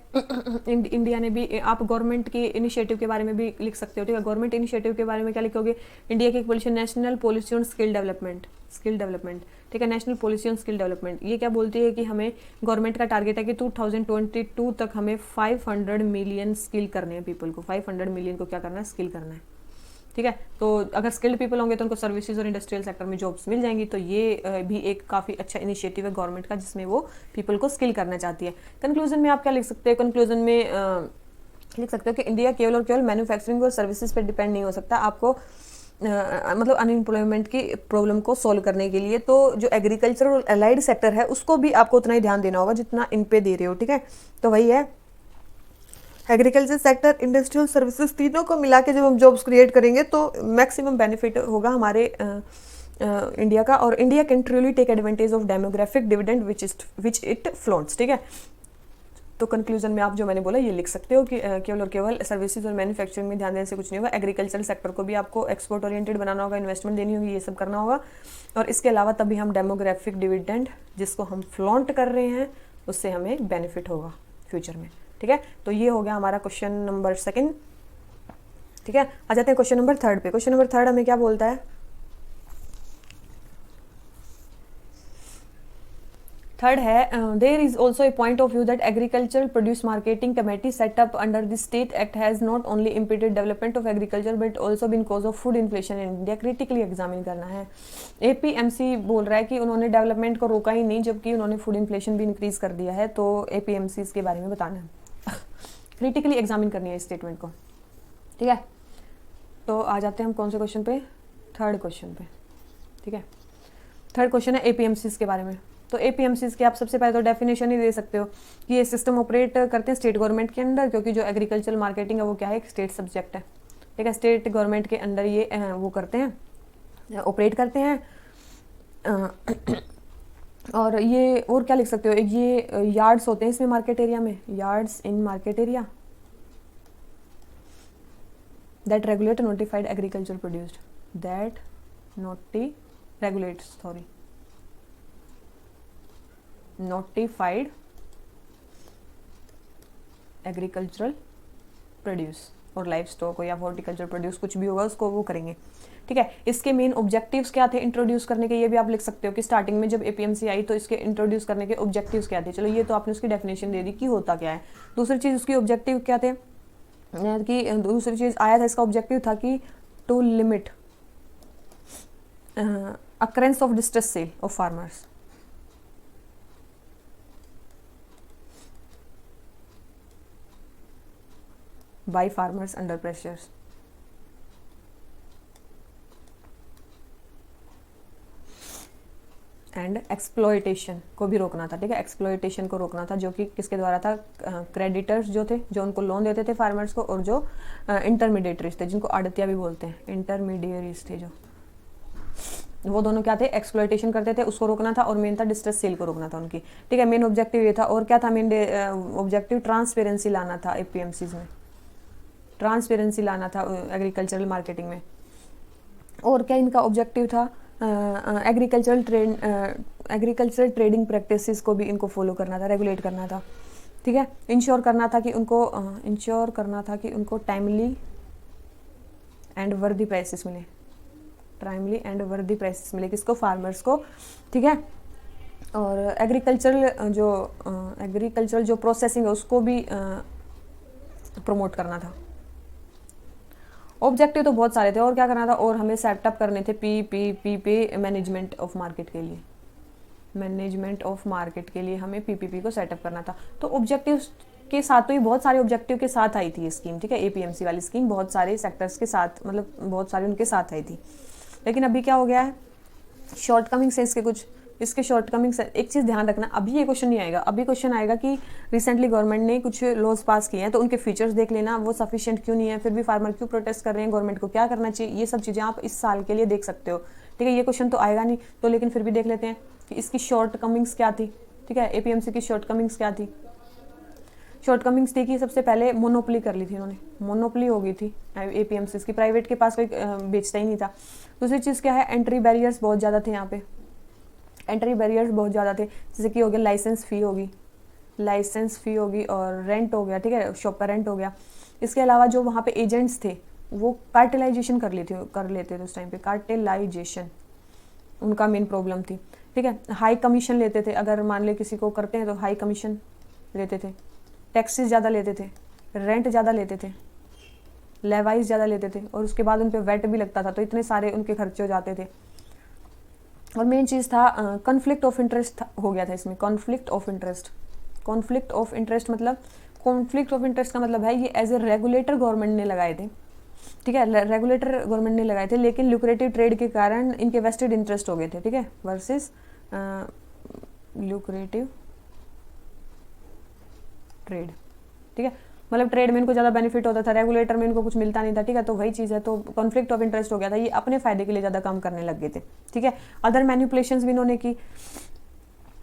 Speaker 1: इंडिया ने भी, आप गवर्नमेंट की इनिशिएटिव के बारे में भी लिख सकते हो, ठीक है। गवर्नमेंट इनिशिएटिव के बारे में क्या लिखोगे, इंडिया की एक policy national policy on skill development, skill development, ठीक है, national policy on skill development. ये क्या बोलती है कि हमें गवर्नमेंट का टारगेट है कि 2022 तक हमें 500 मिलियन स्किल करने हैं पीपल को, 500 मिलियन को क्या करना है, स्किल करना है, ठीक है। तो अगर स्किल्ड पीपल होंगे तो उनको सर्विसेज और इंडस्ट्रियल सेक्टर में जॉब्स मिल जाएंगी। तो ये भी एक काफ़ी अच्छा इनिशिएटिव है गवर्नमेंट का, जिसमें वो पीपल को स्किल करना चाहती है। कंक्लूजन में आप क्या लिख सकते हैं, कंक्लूजन में लिख सकते हो कि इंडिया केवल और केवल मैन्युफैक्चरिंग और सर्विसेज पर डिपेंड नहीं हो सकता, आपको मतलब अनएम्प्लॉयमेंट की प्रॉब्लम को सॉल्व करने के लिए तो जो एग्रीकल्चर और अलाइड सेक्टर है उसको भी आपको उतना ही ध्यान देना होगा जितना इन पे दे रहे हो, ठीक है। तो वही है, एग्रीकल्चर सेक्टर, इंडस्ट्रियल सर्विसेज, तीनों को मिला के जब हम जॉब्स क्रिएट करेंगे तो मैक्सिमम बेनिफिट होगा हमारे इंडिया का, और India can truly take advantage of demographic dividend which it flaunts, ठीक है। तो कंक्लूजन में आप जो मैंने बोला ये लिख सकते हो कि केवल और केवल सर्विसेज और मैन्युफैक्चरिंग में ध्यान देने से कुछ नहीं होगा, एग्रीकल्चर सेक्टर को भी आपको एक्सपोर्ट ओरिएंटेड बनाना होगा, इन्वेस्टमेंट देनी होगी, ये सब करना होगा, और इसके अलावा तभी हम डेमोग्राफिक डिविडेंड जिसको हम फ्लॉन्ट कर रहे हैं उससे हमें बेनिफिट होगा फ्यूचर में, ठीक है। तो ये हो गया हमारा क्वेश्चन नंबर 2, ठीक है। आ जाते हैं क्वेश्चन नंबर 3 पे। क्वेश्चन नंबर 3 हमें क्या बोलता है, थर्ड है there is also a point of view that agricultural produce marketing committee setup under the state act has not only impeded development of agriculture but also been cause of food inflation in India. Critically examine करना है। एपीएमसी बोल रहा है कि उन्होंने डेवलपमेंट को रोका ही नहीं जबकि उन्होंने फूड इन्फ्लेशन भी इंक्रीज कर दिया है, तो एपीएमसी के बारे में बताना है। क्रिटिकली एग्जामिन करनी है इस स्टेटमेंट को, ठीक है। तो आ जाते हैं हम कौन से क्वेश्चन पे, थर्ड क्वेश्चन पे, ठीक है। थर्ड क्वेश्चन है एपीएमसीज के बारे में। तो एपीएमसीज की आप सबसे पहले तो डेफिनेशन ही दे सकते हो कि ये सिस्टम ऑपरेट करते हैं स्टेट गवर्नमेंट के अंडर, क्योंकि जो एग्रीकल्चरल मार्केटिंग है वो क्या है, एक स्टेट सब्जेक्ट है, ठीक है। स्टेट गवर्नमेंट के अंडर ये वो करते हैं, ऑपरेट करते हैं। और ये और क्या लिख सकते हो, ये यार्ड्स होते हैं इसमें मार्केट एरिया में, yards in market area that regulate notified agriculture produced, that regulates notified agricultural produce और लाइफ स्टॉक हो या हॉर्टिकल्चर प्रोड्यूस कुछ भी होगा उसको वो करेंगे, ठीक है। इसके मेन ऑब्जेक्टिव्स क्या थे इंट्रोड्यूस करने के, ये भी आप लिख सकते हो कि स्टार्टिंग में जब एपीएमसी आई तो इसके इंट्रोड्यूस करने के ऑब्जेक्टिव्स क्या थे। चलो ये तो आपने उसकी डेफिनेशन दे दी कि होता क्या है। दूसरी चीज़ उसकी ऑब्जेक्टिव क्या थे, कि दूसरी चीज़ आया था इसका ऑब्जेक्टिव था कि to limit occurrence of distress sale of farmers, by farmers under pressures, and exploitation को भी रोकना था, ठीक है। एक्सप्लॉयटेशन को रोकना था जो कि किसके द्वारा था, क्रेडिटर्स जो थे जो उनको लोन देते थे फार्मर्स को, और जो इंटरमीडिएटरीज थे जिनको आड़तिया भी बोलते हैं, इंटरमीडिएटरीज थे जो, वो दोनों क्या थे, एक्सप्लॉयटेशन करते थे, उसको रोकना था। और मेन था डिस्ट्रेस सेल को रोकना था उनकी, ठीक है। मेन ऑब्जेक्टिव ये था। और क्या था मेन ऑब्जेक्टिव, ट्रांसपेरेंसी लाना था एपीएमसीज में, ट्रांसपेरेंसी लाना था एग्रीकल्चरल मार्केटिंग में। और क्या इनका ऑब्जेक्टिव था, एग्रीकल्चरल ट्रेडिंग प्रैक्टिसेस को भी इनको फॉलो करना था, रेगुलेट करना था, ठीक है। इंश्योर करना था कि उनको टाइमली एंड वर्दी प्राइसेस मिले, टाइमली एंड वर्दी प्राइसेस मिले किसको, फार्मर्स को, ठीक है। और एग्रीकल्चरल जो प्रोसेसिंग है उसको भी प्रमोट करना था। ऑब्जेक्टिव तो बहुत सारे थे। और क्या करना था, और हमें सेटअप करने थे पीपीपी पे मैनेजमेंट ऑफ मार्केट के लिए, मैनेजमेंट ऑफ मार्केट के लिए हमें पीपीपी को सेटअप करना था। तो ऑब्जेक्टिव के साथ तो ये बहुत सारे ऑब्जेक्टिव के साथ आई थी ये स्कीम, ठीक है। एपीएमसी वाली स्कीम बहुत सारे सेक्टर्स के साथ, मतलब बहुत सारे उनके साथ आई थी। लेकिन अभी क्या हो गया है, शॉर्ट कमिंग्स है इसके कुछ, इसके शॉर्ट कमिंग्स। एक चीज़ ध्यान रखना, अभी ये क्वेश्चन नहीं आएगा, अभी क्वेश्चन आएगा कि रिसेंटली गवर्नमेंट ने कुछ लॉज पास किए हैं तो उनके फीचर्स देख लेना, वो सफिशिएंट क्यों नहीं है, फिर भी फार्मर क्यों प्रोटेस्ट कर रहे हैं, गवर्नमेंट को क्या करना चाहिए, ये सब चीज़ें आप इस साल के लिए देख सकते हो, ठीक है। ये क्वेश्चन तो आएगा नहीं तो, लेकिन फिर भी देख लेते हैं कि इसकी शॉर्ट कमिंग्स क्या थी, ठीक है। एपीएमसी की शॉर्ट कमिंग्स क्या थी, शॉर्ट कमिंग्स थी कि सबसे पहले मोनोपोली कर ली थी उन्होंने, मोनोपोली हो गई थी एपीएमसी की, प्राइवेट के पास कोई बेचता ही नहीं था। दूसरी चीज़ क्या है, एंट्री बैरियर्स बहुत ज़्यादा थे यहाँ पे, एंट्री बैरियर्स बहुत ज़्यादा थे, जैसे कि हो गया लाइसेंस फ़ी होगी और रेंट हो गया, ठीक है, शॉप का रेंट हो गया। इसके अलावा जो वहाँ पे एजेंट्स थे वो कार्टेलाइजेशन कर लेते थे उस टाइम पे, कार्टेलाइजेशन उनका मेन प्रॉब्लम थी, ठीक है। हाई कमीशन लेते थे, अगर मान ले किसी को करते हैं तो हाई कमीशन लेते थे, टैक्सेस ज़्यादा लेते थे, रेंट ज़्यादा लेते थे, लेवाइज ज़्यादा लेते थे, और उसके बाद उन पर वेट भी लगता था, तो इतने सारे उनके खर्चे हो जाते थे। और मेन चीज़ था कॉन्फ्लिक्ट ऑफ इंटरेस्ट हो गया था इसमें, कॉन्फ्लिक्ट ऑफ इंटरेस्ट मतलब, कॉन्फ्लिक्ट ऑफ इंटरेस्ट का मतलब है ये एज ए रेगुलेटर गवर्नमेंट ने लगाए थे, ठीक है, रेगुलेटर गवर्नमेंट ने लगाए थे, लेकिन ल्यूक्रेटिव ट्रेड के कारण इनके वेस्टेड इंटरेस्ट हो गए थे, ठीक है, वर्सेस ल्यूक्रेटिव ट्रेड, ठीक है। मतलब ट्रेड में इनको ज़्यादा बेनिफिट होता था, रेगुलेटर में इनको कुछ मिलता नहीं था, ठीक है। तो वही चीज़ है, तो कॉन्फ्लिक्ट ऑफ इंटरेस्ट हो गया था, ये अपने फायदे के लिए ज़्यादा काम करने लग गए थे, ठीक है। अदर मैनिपुलेशंस भी इन्होंने की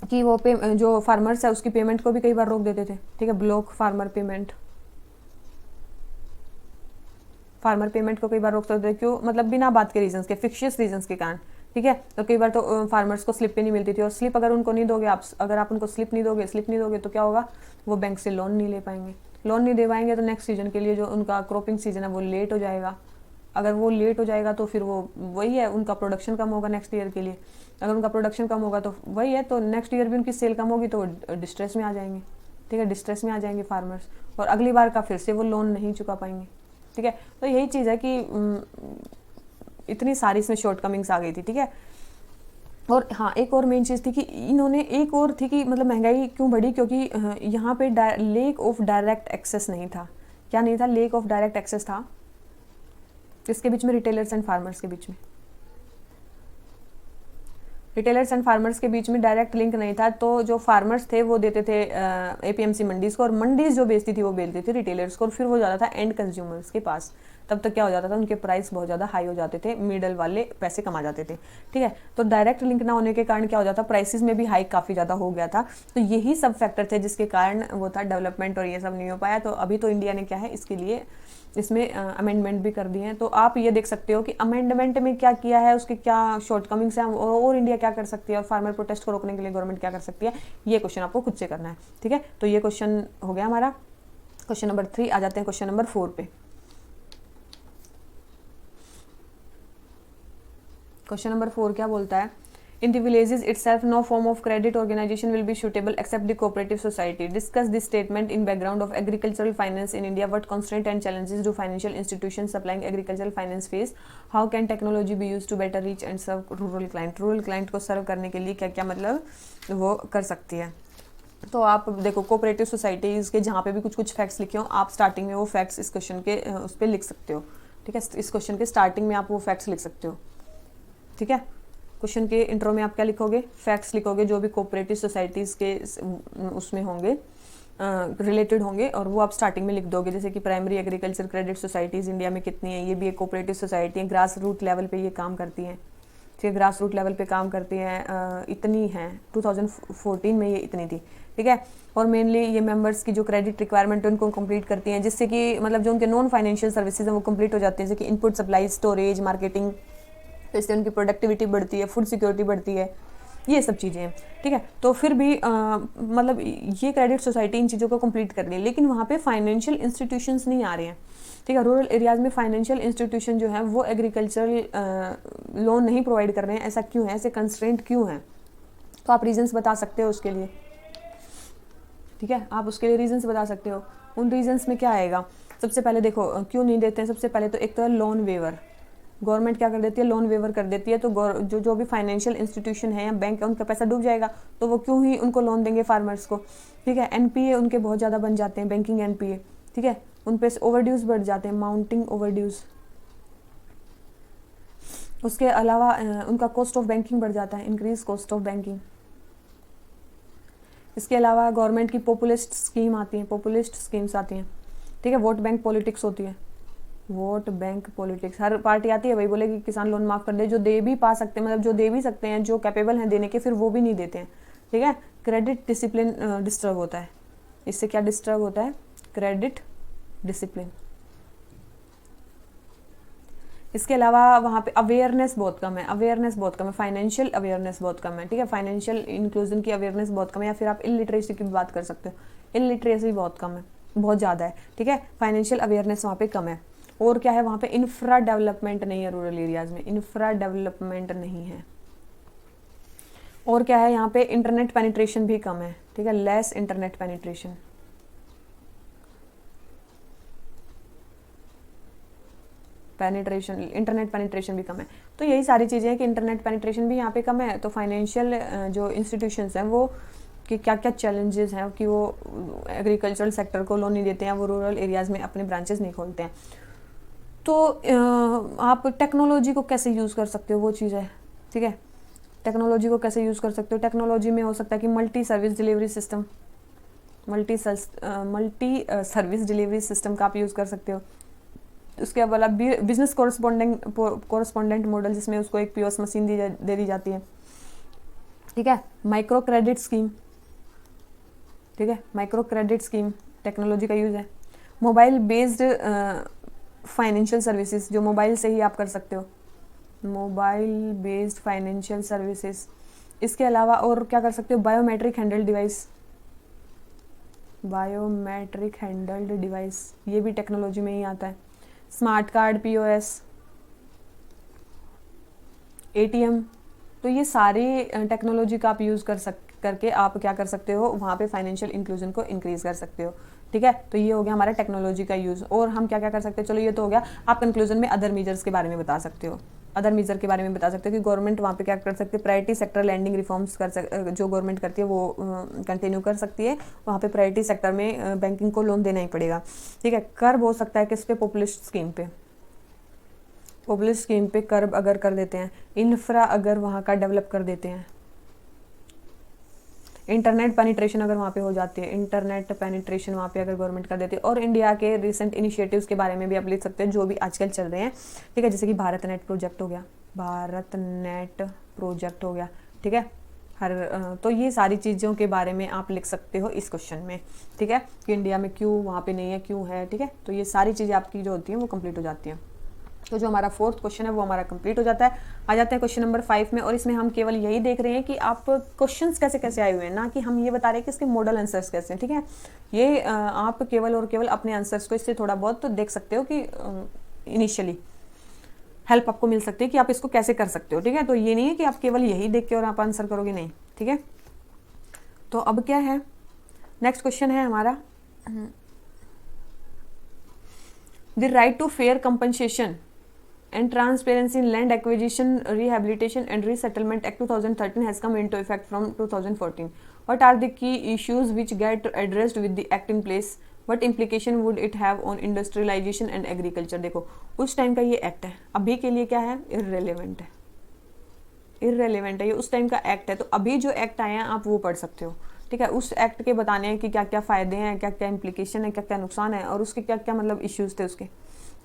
Speaker 1: कि वो जो फार्मर्स है उसकी पेमेंट को भी कई बार रोक देते थे, ठीक है, ब्लॉक फार्मर पेमेंट को कई बार रोक सकते थे, क्यों, मतलब बिना बात के रीजंस के, फिक्शियस रीजंस के कारण, ठीक है। तो कई बार तो फार्मर्स को स्लिप पे नहीं मिलती थी, और स्लिप अगर उनको नहीं दोगे, अगर आप उनको स्लिप नहीं दोगे तो क्या होगा, वो बैंक से लोन नहीं ले पाएंगे, लोन नहीं दे पाएंगे तो नेक्स्ट सीजन के लिए जो उनका क्रॉपिंग सीजन है वो लेट हो जाएगा, अगर वो लेट हो जाएगा तो फिर वो वही है, उनका प्रोडक्शन कम होगा नेक्स्ट ईयर के लिए। अगर उनका प्रोडक्शन कम होगा तो वही है, तो नेक्स्ट ईयर भी उनकी सेल कम होगी तो डिस्ट्रेस में आ जाएंगे। ठीक है, डिस्ट्रेस में आ जाएंगे फार्मर्स, और अगली बार का फिर से वो लोन नहीं चुका पाएंगे। ठीक है, तो यही चीज़ है कि इतनी सारी इसमें शॉर्टकमिंग्स आ गई थी। ठीक है, और हाँ एक और मेन चीज़ थी कि इन्होंने, एक और थी कि मतलब महंगाई क्यों बढ़ी, क्योंकि यहाँ पे लेक ऑफ डायरेक्ट एक्सेस नहीं था। क्या नहीं था? लेक ऑफ डायरेक्ट एक्सेस था किसके बीच में? रिटेलर्स एंड फार्मर्स के बीच में। रिटेलर्स एंड फार्मर्स के बीच में डायरेक्ट लिंक नहीं था, तो जो फार्मर्स थे वो देते थे एपीएमसी मंडीज़ को, और मंडीज़ जो बेचती थी वो बेचती थी रिटेलर्स को, और फिर वो जाता था एंड कंज्यूमर्स के पास। तब तक क्या हो जाता था, उनके प्राइस बहुत ज़्यादा हाई हो जाते थे, मिडल वाले पैसे कमा जाते थे। ठीक है, तो डायरेक्ट लिंक ना होने के कारण क्या हो जाता, प्राइसेस में भी हाइक काफ़ी ज़्यादा हो गया था। तो यही सब फैक्टर थे जिसके कारण वो था डेवलपमेंट, और ये सब नहीं हो पाया। तो अभी तो इंडिया ने क्या है इसके लिए इसमें अमेंडमेंट भी कर दिए हैं। तो आप ये देख सकते हो कि अमेंडमेंट में क्या किया है, उसके क्या शॉर्टकमिंग्स हैं, और इंडिया क्या कर सकती है, और फार्मर प्रोटेस्ट को रोकने के लिए गवर्नमेंट क्या कर सकती है। ये क्वेश्चन आपको खुद से करना है। ठीक है, तो ये क्वेश्चन हो गया हमारा क्वेश्चन नंबर 3। आ जाते हैं क्वेश्चन नंबर 4 पे। क्वेश्चन नंबर 4 क्या बोलता है? In the villages itself, no form of credit organization will be suitable except the cooperative society. Discuss this statement in background of agricultural finance in India. What constraints and challenges do financial institutions supplying agricultural finance face? How can technology be used to better reach and serve rural client? Rural client को सर्व करने के लिए क्या क्या मतलब वो कर सकती है? तो आप देखो कोऑपरेटिव सोसाइटीज़ के जहाँ पे भी कुछ कुछ फैक्ट्स लिखे हो, आप स्टार्टिंग में वो फैक्ट्स इस क्वेश्चन के उस पर लिख सकते हो। ठीक है, इस क्वेश्चन के स्टार्टिंग में आप वो फैक्ट्स लिख सकते हो। ठीक है, क्वेश्चन के इंट्रो में आप क्या लिखोगे? फैक्ट्स लिखोगे जो भी कोऑपरेटिव सोसाइटीज़ के उसमें होंगे, रिलेटेड होंगे, और वो आप स्टार्टिंग में लिख दोगे। जैसे कि primary agriculture credit societies India में कितनी है, ये भी एक कोऑपरेटिव सोसाइटी है, ग्रास रूट लेवल पे ये काम करती हैं। ठीक है, ग्रास रूट लेवल पे काम करती हैं, इतनी हैं, 2014 में ये इतनी थी। ठीक है, और मेनली ये मेंबर्स की जो क्रेडिट रिक्वायरमेंट है उनको कंप्लीट करती हैं, जिससे कि मतलब जो उनके नॉन फाइनेंशियल सर्विसेज हैं वो कंप्लीट हो जाती हैं, जैसे कि इनपुट सप्लाई, स्टोरेज, मार्केटिंग। तो इससे उनकी प्रोडक्टिविटी बढ़ती है, फूड सिक्योरिटी बढ़ती है, ये सब चीज़ें हैं। ठीक है, तो फिर भी मतलब ये क्रेडिट सोसाइटी इन चीज़ों को कंप्लीट कर रही है, लेकिन वहाँ पे फाइनेंशियल इंस्टीट्यूशंस नहीं आ रहे हैं। ठीक है, रूरल एरियाज़ में फाइनेंशियल इंस्टीट्यूशन जो है वो एग्रीकल्चरल लोन नहीं प्रोवाइड कर रहे हैं। ऐसा क्यों है? ऐसे कंस्ट्रेंट क्यों हैं? तो आप रीजंस बता सकते हो उसके लिए। ठीक है, आप उसके लिए रीजंस बता सकते हो। उन रीजंस में क्या आएगा? सबसे पहले देखो क्यों नहीं देते हैं। सबसे पहले तो एक तो है लोन वेवर। गवर्नमेंट क्या कर देती है? लोन वेवर कर देती है। तो जो भी फाइनेंशियल इंस्टीट्यूशन है या बैंक है उनका पैसा डूब जाएगा, तो वो क्यों ही उनको लोन देंगे फार्मर्स को। ठीक है, एनपीए उनके बहुत ज़्यादा बन जाते हैं, बैंकिंग एनपीए। ठीक है, उन पे ओवरड्यूज बढ़ जाते हैं, माउंटिंग ओवरड्यूज। उसके अलावा उनका कॉस्ट ऑफ बैंकिंग बढ़ जाता है, इंक्रीज कॉस्ट ऑफ बैंकिंग। इसके अलावा गवर्नमेंट की पॉपुलिस्ट स्कीम आती है, पॉपुलिस्ट स्कीम्स आती हैं। ठीक है, वोट बैंक पॉलिटिक्स होती है, वोट बैंक पॉलिटिक्स। हर पार्टी आती है, वही बोलेगी किसान लोन माफ़ कर दे, जो दे भी पा सकते हैं, मतलब जो दे भी सकते हैं, जो कैपेबल हैं देने के, फिर वो भी नहीं देते हैं। ठीक है, क्रेडिट डिसिप्लिन डिस्टर्ब होता है। इससे क्या डिस्टर्ब होता है? Credit discipline. इसके अलावा वहाँ पे अवेयरनेस बहुत कम है, अवेयरनेस बहुत कम है, फाइनेंशियल अवेयरनेस बहुत कम है। ठीक है, फाइनेंशियल इंक्लूजन की अवेयरनेस बहुत कम है, या फिर आप इलिटरेसी की भी बात कर सकते हो, इलिटरेसी बहुत कम है, बहुत ज़्यादा है। ठीक है, फाइनेंशियल अवेयरनेस वहाँ पे कम है। और क्या है, वहाँ पे इंफ्रा डेवलपमेंट नहीं है, रूरल एरियाज़ में इंफ्रा डेवलपमेंट नहीं है। और क्या है, यहाँ पे इंटरनेट पेनिट्रेशन भी कम है। ठीक है, less internet penetration. Internet penetration भी कम है। तो यही सारी चीज़ें हैं कि इंटरनेट पेनिट्रेशन भी यहाँ पे कम है। तो फाइनेंशियल जो इंस्टीट्यूशंस हैं वो कि क्या क्या चैलेंजेस हैं कि वो एग्रीकल्चरल सेक्टर को लोन नहीं देते हैं, वो रूरल एरियाज़ में अपने ब्रांचेस नहीं खोलते हैं। तो आप टेक्नोलॉजी को कैसे यूज़ कर सकते हो, वो चीज़ है। ठीक है, टेक्नोलॉजी को कैसे यूज़ कर सकते हो? टेक्नोलॉजी में हो सकता है कि multi service delivery system, multi service delivery system का आप यूज़ कर सकते हो। उसके अलावा बिजनेस कोरस्पॉन्डेंट मॉडल, जिसमें उसको एक पीओएस मशीन दे दी जाती है। ठीक है, माइक्रो क्रेडिट स्कीम। ठीक है, माइक्रो क्रेडिट स्कीम टेक्नोलॉजी का यूज़ है। मोबाइल बेस्ड फाइनेंशियल सर्विसेज, जो मोबाइल से ही आप कर सकते हो, मोबाइल बेस्ड फाइनेंशियल सर्विसेज। इसके अलावा और क्या कर सकते हो? Biometric handled device, biometric handled device, ये भी टेक्नोलॉजी में ही आता है। Smart card, POS, ATM। तो ये सारी टेक्नोलॉजी का आप यूज़ करके आप क्या कर सकते हो, वहाँ पे फाइनेंशियल इंक्लूजन को इंक्रीज़ कर सकते हो। ठीक है, तो ये हो गया हमारा टेक्नोलॉजी का यूज़। और हम क्या क्या कर सकते हैं, चलो ये तो हो गया। आप कंक्लूजन में अदर मेजर्स के बारे में बता सकते हो, अदर मेजर के बारे में बता सकते हो कि गवर्नमेंट वहाँ पे क्या कर सकती है, प्रायोरिटी सेक्टर लैंडिंग रिफॉर्म्स जो गवर्नमेंट करती है वो कंटिन्यू कर सकती है। वहाँ पे प्रायोरिटी सेक्टर में बैंकिंग को लोन देना ही पड़ेगा। ठीक है, कर्व हो सकता है किस पे, पॉपुलिस्ट स्कीम पे, पॉपुलिस्ट स्कीम पे कर्व अगर कर देते हैं। इंफ्रा अगर वहाँ का डेवलप कर देते हैं, इंटरनेट पेनिट्रेशन अगर वहाँ पे हो जाती है, इंटरनेट पेनिट्रेशन वहाँ पे अगर गवर्नमेंट कर देती है। और इंडिया के रिसेंट इनिशिएटिव्स के बारे में भी आप लिख सकते हैं जो भी आजकल चल रहे हैं। ठीक है, जैसे कि भारत नेट प्रोजेक्ट हो गया, भारत नेट प्रोजेक्ट हो गया। ठीक है, तो ये सारी चीज़ों के बारे में आप लिख सकते हो इस क्वेश्चन में। ठीक है, कि इंडिया में क्यों वहाँ पे नहीं है, क्यों है। ठीक है, तो ये सारी चीज़ें आपकी जो होती हैं वो कंप्लीट हो जाती हैं। तो जो हमारा फोर्थ क्वेश्चन है वो हमारा कंप्लीट हो जाता है। आ जाते हैं क्वेश्चन नंबर 5 में, और इसमें हम केवल यही देख रहे हैं कि आप क्वेश्चंस कैसे कैसे आए हुए हैं, ना कि हम ये बता रहे हैं कि इसके मॉडल आंसर्स कैसे हैं। ठीक है, ये आप केवल और केवल अपने आंसर्स को इससे थोड़ा बहुत तो देख सकते हो कि इनिशियली हेल्प आपको मिल सकती है कि आप इसको कैसे कर सकते हो। ठीक है, तो ये नहीं है कि आप केवल यही देख के और आप आंसर करोगे, नहीं। ठीक है, तो अब क्या है, नेक्स्ट क्वेश्चन है हमारा, the right to fair compensation and Transparency in Land Acquisition, Rehabilitation and Resettlement Act 2013 has come into effect from 2014. What are the key issues which get addressed with the act in place? What implication would it have on industrialization and agriculture? देखो, उस टाइम का ये एक्ट है, अभी के लिए क्या है, इररेलेवेंट है, इररेलेवेंट है, ये उस टाइम का एक्ट है। तो अभी जो एक्ट आए हैं आप वो पढ़ सकते हो। ठीक है, उस एक्ट के बताने हैं कि क्या क्या फ़ायदे हैं, क्या क्या इम्प्लीकेशन है, क्या क्या नुकसान है, और उसके क्या क्या मतलब इश्यूज़ थे उसके।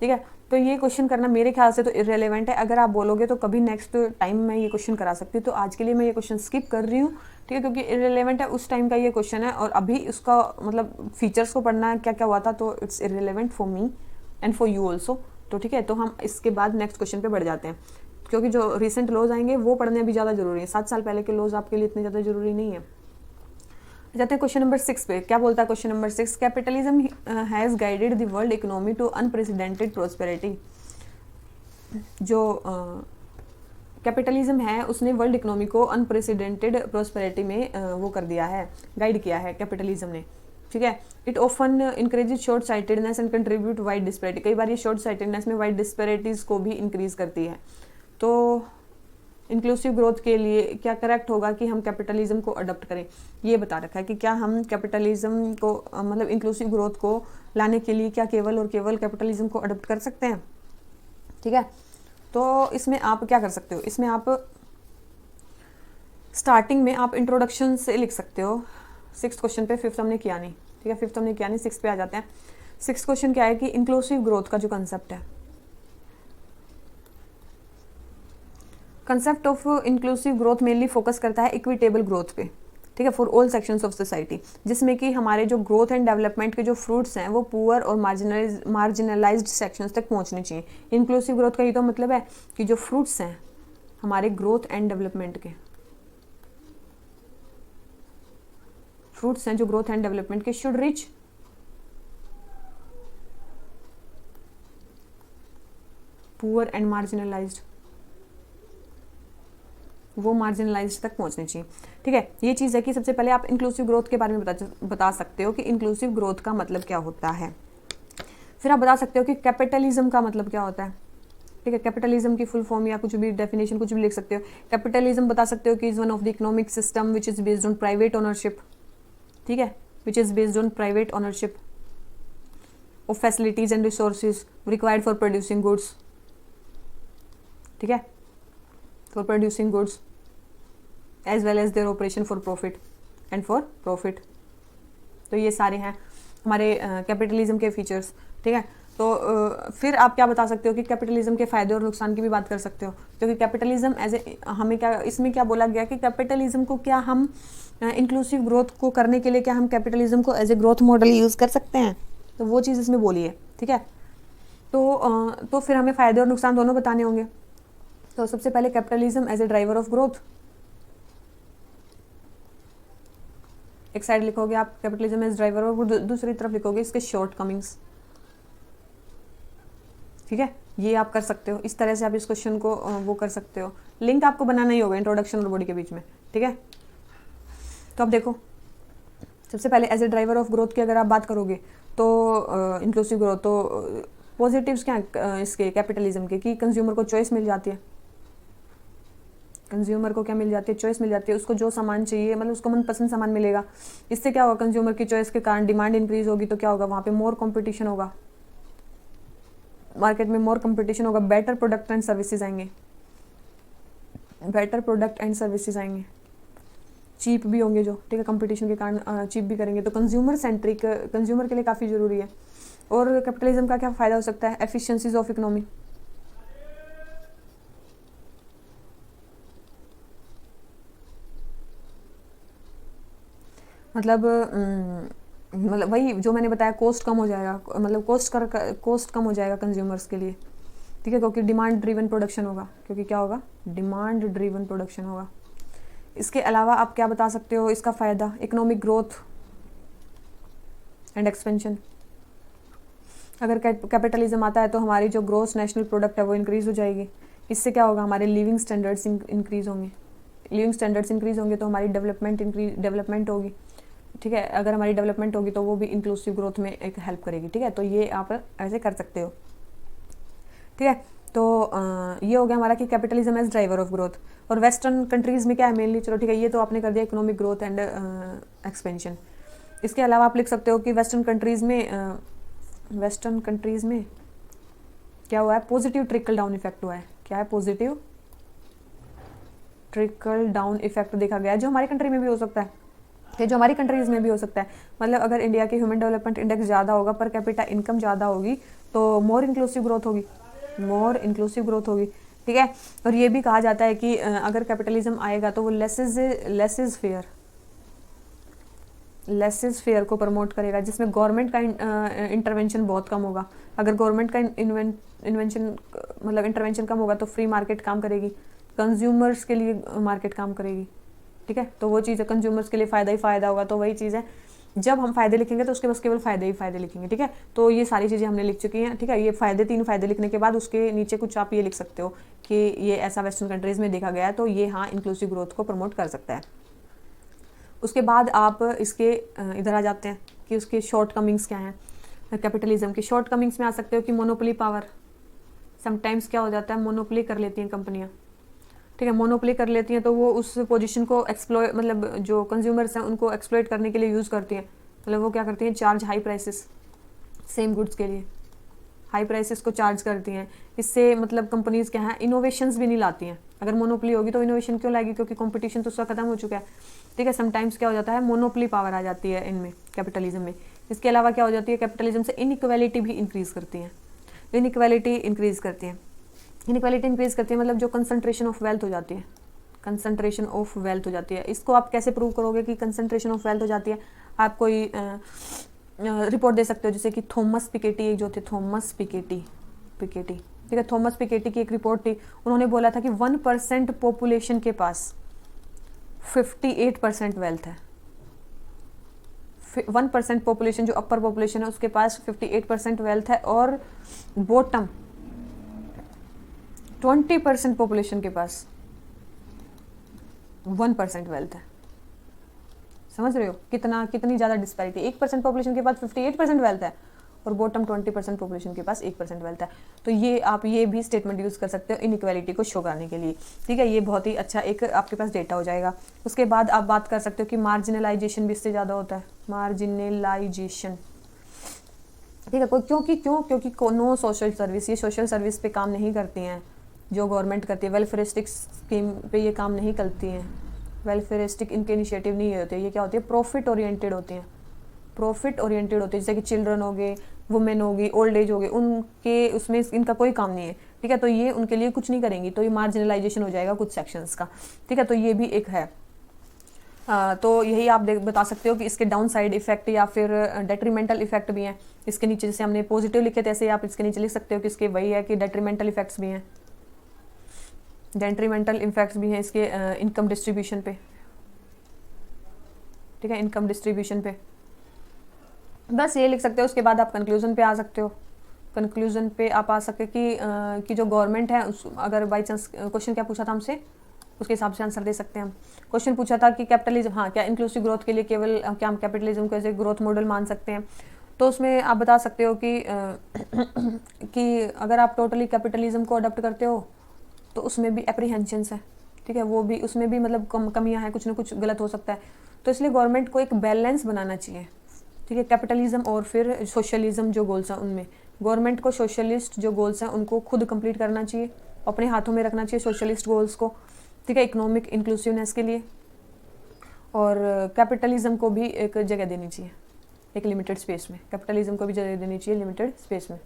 Speaker 1: ठीक है, तो ये क्वेश्चन करना मेरे ख्याल से तो इररेलेवेंट है। अगर आप बोलोगे तो कभी नेक्स्ट टाइम मैं ये क्वेश्चन करा सकती हूँ, तो आज के लिए मैं ये क्वेश्चन स्किप कर रही हूँ। ठीक है, क्योंकि इररेलेवेंट है, उस टाइम का ये क्वेश्चन है, और अभी उसका मतलब फीचर्स को पढ़ना है क्या क्या हुआ था, तो it's irrelevant for me and for you also. तो ठीक है, तो हम इसके बाद नेक्स्ट क्वेश्चन पर बढ़ जाते हैं, क्योंकि जो रिसेंट लॉज आएंगे वो पढ़ने भी ज़्यादा जरूरी है। 7 साल पहले के लॉज आपके लिए इतने ज़्यादा जरूरी नहीं है। जाते हैं क्वेश्चन नंबर 6 पे। क्या बोलता है question number 6, capitalism has guided the world economy to unprecedented prosperity. जो कैपिटलिज्म है उसने वर्ल्ड इकोनॉमी को अनप्रेसिडेंटेड प्रोस्पेरिटी में वो कर दिया है, गाइड किया है कैपिटलिज्म ने। ठीक है, it often increases short sightedness and contribute wide disparity. कई बार ये शॉर्ट साइटेडनेस में वाइड डिस्पैरिटीज को भी इंक्रीज करती है। तो इंक्लूसिव ग्रोथ के लिए क्या करेक्ट होगा कि हम कैपिटलिज्म को अडॉप्ट करें, ये बता रखा है कि क्या हम कैपिटलिज्म को मतलब इंक्लूसिव ग्रोथ को लाने के लिए क्या केवल और केवल कैपिटलिज्म को अडॉप्ट कर सकते हैं। ठीक है, तो इसमें आप क्या कर सकते हो, इसमें आप स्टार्टिंग में आप इंट्रोडक्शन से लिख सकते हो। 6th क्वेश्चन पे, 5th हमने किया नहीं। ठीक है, 5th हमने किया नहीं, 6th पे आ जाते हैं। 6th क्वेश्चन क्या है कि इंक्लूसिव ग्रोथ का जो कंसेप्ट है, concept of inclusive growth mainly focus करता है इक्विटेबल ग्रोथ पे। ठीक है, for all sections of society, जिसमें कि हमारे जो ग्रोथ एंड डेवलपमेंट के जो फ्रूट्स हैं वो पुअर और मार्जिनलाइज्ड सेक्शंस तक पहुंचने चाहिए। इंक्लूसिव ग्रोथ का ये तो मतलब है कि जो फ्रूट्स हैं हमारे ग्रोथ एंड डेवलपमेंट के, फ्रूट्स हैं जो ग्रोथ एंड डेवलपमेंट के, should rich poor and marginalised, वो मार्जिनलाइज तक पहुंचनी चाहिए। ठीक है, ये चीज़ है कि सबसे पहले आप इंक्लूसिव ग्रोथ के बारे में बता सकते हो कि इंक्लूसिव ग्रोथ का मतलब क्या होता है। फिर आप बता सकते हो कि कैपिटलिज्म का मतलब क्या होता है। ठीक है, कैपिटलिज्म की फुल फॉर्म या कुछ भी डेफिनेशन कुछ भी लिख सकते हो। कैपिटलिज्म बता सकते हो कि is one of the economic system which is based on private ownership. ठीक है, which is based on private ownership of facilities and resources required for producing goods. ठीक है, for producing goods as well as their operation for profit and for profit. तो ये सारे हैं हमारे कैपिटलिज्म के फीचर्स। ठीक है, तो फिर आप क्या बता सकते हो कि कैपिटलिज्म के फायदे और नुकसान की भी बात कर सकते हो, क्योंकि कैपिटलिज्म एज ए हमें क्या इसमें क्या बोला गया कि कैपिटलिज्म को क्या हम इंक्लूसिव ग्रोथ को करने के लिए क्या हम कैपिटलिज्म को as a growth model use कर सकते हैं, तो वो चीज़ इसमें बोली है। ठीक है, तो फिर हमें फ़ायदे और नुकसान दोनों बताने होंगे। तो सबसे पहले capitalism as a driver of growth, एक साइड लिखोगे आप कैपिटलिज्म एज ड्राइवर और दूसरी तरफ लिखोगे इसके शॉर्ट कमिंग्स। ठीक है, ये आप कर सकते हो, इस तरह से आप इस क्वेश्चन को वो कर सकते हो। लिंक आपको बनाना ही होगा इंट्रोडक्शन और बॉडी के बीच में, ठीक है। तो अब देखो, सबसे पहले as a driver of growth की अगर आप बात करोगे तो इंक्लूसिव ग्रोथ, तो पॉजिटिव्स क्या हैं इसके कैपिटलिज्म के, कि कंज्यूमर को चॉइस मिल जाती है। कंज्यूमर को क्या मिल जाती है? चॉइस मिल जाती है, उसको जो सामान चाहिए मतलब उसको मनपसंद सामान मिलेगा। इससे क्या होगा, कंज्यूमर की चॉइस के कारण डिमांड इंक्रीज होगी, तो क्या होगा, वहाँ पे मोर कंपटीशन होगा, मार्केट में मोर कंपटीशन होगा, बेटर प्रोडक्ट एंड सर्विसेज आएंगे, बेटर प्रोडक्ट एंड सर्विसेज आएंगे, चीप भी होंगे जो, ठीक है, कंपटीशन के कारण चीप भी करेंगे। तो कंज्यूमर सेंट्रिक कंज्यूमर के लिए काफ़ी ज़रूरी है। और कैपिटलिज्म का क्या फ़ायदा हो सकता है? एफिशिएंसीज ऑफ इकोनॉमी, मतलब वही जो मैंने बताया, कॉस्ट कम हो जाएगा, मतलब कॉस्ट कम हो जाएगा कंज्यूमर्स के लिए, ठीक है, क्योंकि डिमांड ड्रिवन प्रोडक्शन होगा, क्योंकि क्या होगा, डिमांड ड्रिवन प्रोडक्शन होगा। इसके अलावा आप क्या बता सकते हो इसका फ़ायदा? Economic growth and expansion. अगर कैपिटलिज्म आता है तो हमारी जो ग्रोस नेशनल प्रोडक्ट है वो इंक्रीज़ हो जाएगी। इससे क्या होगा, हमारे लिविंग स्टैंडर्ड्स इंक्रीज़ होंगे, लिविंग स्टैंडर्ड्स इंक्रीज़ होंगे तो हमारी डेवलपमेंट होगी, ठीक है। अगर हमारी डेवलपमेंट होगी तो वो भी इंक्लूसिव ग्रोथ में एक हेल्प करेगी, ठीक है। तो ये आप ऐसे कर सकते हो, ठीक है। तो ये हो गया हमारा कि capitalism as driver of growth. और वेस्टर्न कंट्रीज़ में क्या है मेनली, चलो ठीक है, ये तो आपने कर दिया इकोनॉमिक ग्रोथ एंड एक्सपेंशन। इसके अलावा आप लिख सकते हो कि वेस्टर्न कंट्रीज़ में क्या हुआ है, पॉजिटिव ट्रिकल डाउन इफेक्ट हुआ है। क्या है? पॉजिटिव ट्रिकल डाउन इफेक्ट देखा गया है, जो हमारी कंट्री में भी हो सकता है, जो हमारी कंट्रीज़ में भी हो सकता है। मतलब अगर इंडिया के ह्यूमन डेवलपमेंट इंडेक्स ज़्यादा होगा, पर कैपिटा इनकम ज़्यादा होगी, तो मोर इंक्लूसिव ग्रोथ होगी, मोर इंक्लूसिव ग्रोथ होगी, ठीक है। और ये भी कहा जाता है कि अगर कैपिटलिज्म आएगा तो वो लेस इज फेयर को प्रमोट करेगा, जिसमें गवर्नमेंट का इंटरवेंशन बहुत कम होगा। अगर गवर्नमेंट का इंटरवेंशन कम होगा तो फ्री मार्केट काम करेगी, कंज्यूमर्स के लिए मार्केट काम करेगी, ठीक है। तो वो चीज़ है, कंज्यूमर्स के लिए फ़ायदा ही फ़ायदा होगा। तो वही चीज़ है, जब हम फ़ायदे लिखेंगे तो उसके बस केवल फ़ायदे ही फ़ायदे लिखेंगे, ठीक है। तो ये सारी चीज़ें हमने लिख चुकी हैं, ठीक है। ये फ़ायदे, 3 फ़ायदे लिखने के बाद उसके नीचे कुछ आप ये लिख सकते हो कि ये ऐसा वेस्टर्न कंट्रीज़ में देखा गया है, तो ये हाँ इंक्लूसिव ग्रोथ को प्रमोट कर सकता है। उसके बाद आप इसके इधर आ जाते हैं कि उसके शॉर्ट कमिंग्स क्या हैं। कैपिटलिज्म की शॉर्ट कमिंग्स में आ सकते हो कि मोनोपोली पावर, समटाइम्स क्या हो जाता है, मोनोपोली कर लेती हैं कंपनियाँ, ठीक है। मोनोपोली कर लेती हैं तो वो उस पोजीशन को एक्सप्लॉय, मतलब जो कंज्यूमर्स हैं उनको एक्सप्लॉइट करने के लिए यूज़ करती हैं। मतलब वो क्या करती हैं, charge high prices same goods के लिए, हाई प्राइसेस को चार्ज करती हैं। इससे मतलब कंपनीज़ क्या है, इनोवेशंस भी नहीं लाती हैं। अगर मोनोपोली होगी तो इनोवेशन क्यों लाएगी, क्योंकि कंपटीशन तो उसका खत्म हो चुका है, ठीक है। समटाइम्स क्या हो जाता है, मोनोपोली पावर आ जाती है इनमें, कैपिटलिज्म में। इसके अलावा क्या हो जाती है, कैपिटलिज्म से इनइक्वालिटी भी इंक्रीज़ करती हैं, इनइक्वालिटी इंक्रीज़ करती हैं। इनइक्वालिटी इंक्रीज़ करती है मतलब जो कंसंट्रेशन ऑफ वेल्थ हो जाती है, कंसंट्रेशन ऑफ वेल्थ हो जाती है। इसको आप कैसे प्रूव करोगे कि कंसंट्रेशन ऑफ वेल्थ हो जाती है? आप कोई रिपोर्ट दे सकते हो, जैसे कि थॉमस पिकेटी, एक जो थे थॉमस पिकेटी, ठीक है। थॉमस पिकेटी की एक रिपोर्ट थी, उन्होंने बोला था कि 1% पॉपुलेशन के पास 58% वेल्थ है। 1% पॉपुलेशन जो अपर पॉपुलेशन है उसके पास 58% वेल्थ है, और बॉटम 20% पॉपुलेशन के पास 1% वेल्थ है। समझ रहे हो कितनी ज़्यादा डिस्पैरिटी। 1% पॉपुलेशन के पास 58% वेल्थ है और बॉटम 20% पॉपुलेशन के पास 1% वेल्थ है। तो ये आप ये भी स्टेटमेंट यूज़ कर सकते हो इनइक्वालिटी को शो करने के लिए, ठीक है। ये बहुत ही अच्छा एक आपके पास डेटा हो जाएगा। उसके बाद आप बात कर सकते हो कि मार्जिनलाइजेशन भी इससे ज़्यादा होता है, मार्जिनलाइजेशन, ठीक है। क्योंकि नो सोशल सर्विस, ये सोशल सर्विस पे काम नहीं करती हैं जो गवर्नमेंट करती है, वेलफेयरिस्टिक स्कीम पे ये काम नहीं करती हैं, वेलफेयरिस्टिक इनके इनिशिएटिव नहीं होते, ये क्या होती है, प्रॉफिट ओरिएंटेड होती हैं, प्रॉफिट ओरिएंटेड होती है। जैसे कि चिल्ड्रन हो गए, वुमेन होगी, ओल्ड एज हो गए, उनके उसमें इनका कोई काम नहीं है, ठीक है। तो ये उनके लिए कुछ नहीं करेंगी, तो ये मार्जिनलाइजेशन हो जाएगा कुछ सेक्शंस का, ठीक है। तो ये भी एक है। तो यही आप बता सकते हो कि इसके डाउन साइड इफेक्ट या फिर डेट्रीमेंटल इफेक्ट भी हैं। इसके नीचे जैसे हमने पॉजिटिव लिखे थे, ऐसे आप इसके नीचे लिख सकते हो कि इसके वही है कि डेट्रीमेंटल इफेक्ट्स भी हैं, डेट्रीमेंटल इफेक्ट्स भी हैं इसके इनकम डिस्ट्रीब्यूशन पे, ठीक है, इनकम डिस्ट्रीब्यूशन पे। बस ये लिख सकते हो। उसके बाद आप कंक्लूजन पे आ सकते हो। कंक्लूजन पे आप आ सके कि जो गवर्नमेंट है अगर बाई चांस क्वेश्चन क्या पूछा था हमसे उसके हिसाब से आंसर दे सकते हैं हम। क्वेश्चन पूछा था कि कैपिटलिज्म, हाँ, क्या इंक्लूसिव ग्रोथ के लिए केवल क्या हम कैपिटलिज्म को एज ए ग्रोथ मॉडल मान सकते हैं? तो उसमें आप बता सकते हो कि अगर आप टोटली कैपिटलिज्म को अडॉप्ट करते हो तो उसमें भी एप्रीहेंशंस है, ठीक है, वो भी उसमें भी मतलब कमियां हैं, कुछ ना कुछ गलत हो सकता है। तो इसलिए गवर्नमेंट को एक बैलेंस बनाना चाहिए, ठीक है, कैपिटलिज्म और फिर सोशलिज्म जो गोल्स हैं उनमें। गवर्नमेंट को सोशलिस्ट जो गोल्स हैं उनको खुद कंप्लीट करना चाहिए, अपने हाथों में रखना चाहिए सोशलिस्ट गोल्स को, ठीक है, इकोनॉमिक इंक्लूसिवनेस के लिए। और कैपिटलिज्म को भी एक जगह देनी चाहिए, एक लिमिटेड स्पेस में, कैपिटलिज्म को भी जगह देनी चाहिए लिमिटेड स्पेस में,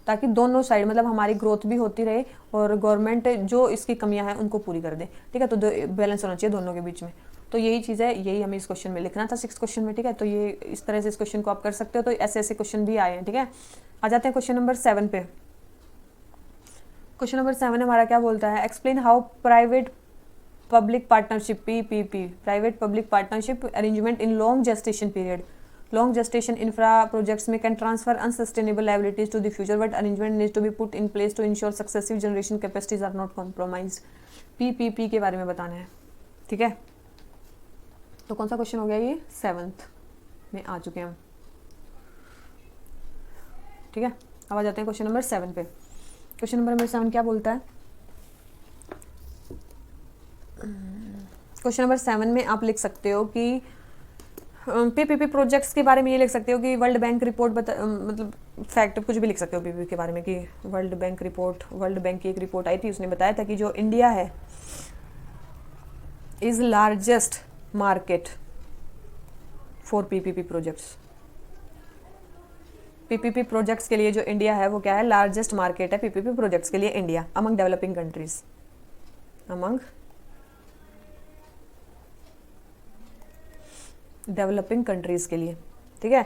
Speaker 1: ताकि दोनों साइड मतलब हमारी ग्रोथ भी होती रहे और गवर्नमेंट जो इसकी कमियां हैं उनको पूरी कर दे, ठीक है। तो बैलेंस होना चाहिए दोनों के बीच में। तो यही चीज़ है, यही हमें इस क्वेश्चन में लिखना था 6th क्वेश्चन में, ठीक है। तो ये इस तरह से इस क्वेश्चन को आप कर सकते हो। तो ऐसे ऐसे क्वेश्चन भी आए हैं, ठीक है। आ जाते हैं क्वेश्चन नंबर 7 पे। क्वेश्चन नंबर 7 हमारा क्या बोलता है, explain how private public partnership PPP, private public partnership arrangement in long gestation period, long gestation infra projects में can transfer unsustainable liabilities to the future but arrangement needs to be put in place to ensure successive generation capacities are not compromise. PPP के बारे में बताना है, ठीक है। तो कौन सा क्वेश्चन हो गया, ये 7th में आ चुके हैं हम, ठीक है। अब आ जाते हैं क्वेश्चन नंबर 7 पे। क्वेश्चन नंबर 7 क्या बोलता है, क्वेश्चन नंबर 7 में आप लिख सकते हो कि PPP प्रोजेक्ट्स के बारे में ये लिख सकते हो कि वर्ल्ड बैंक रिपोर्ट मतलब फैक्ट कुछ भी लिख सकते हो PPP के बारे में कि वर्ल्ड बैंक की एक रिपोर्ट आई थी, उसने बताया था कि जो इंडिया है is largest market for PPP projects. PPP projects के लिए जो इंडिया है वो क्या है, लार्जेस्ट मार्केट है PPP प्रोजेक्ट्स के लिए India among developing countries, among developing countries के लिए, ठीक है।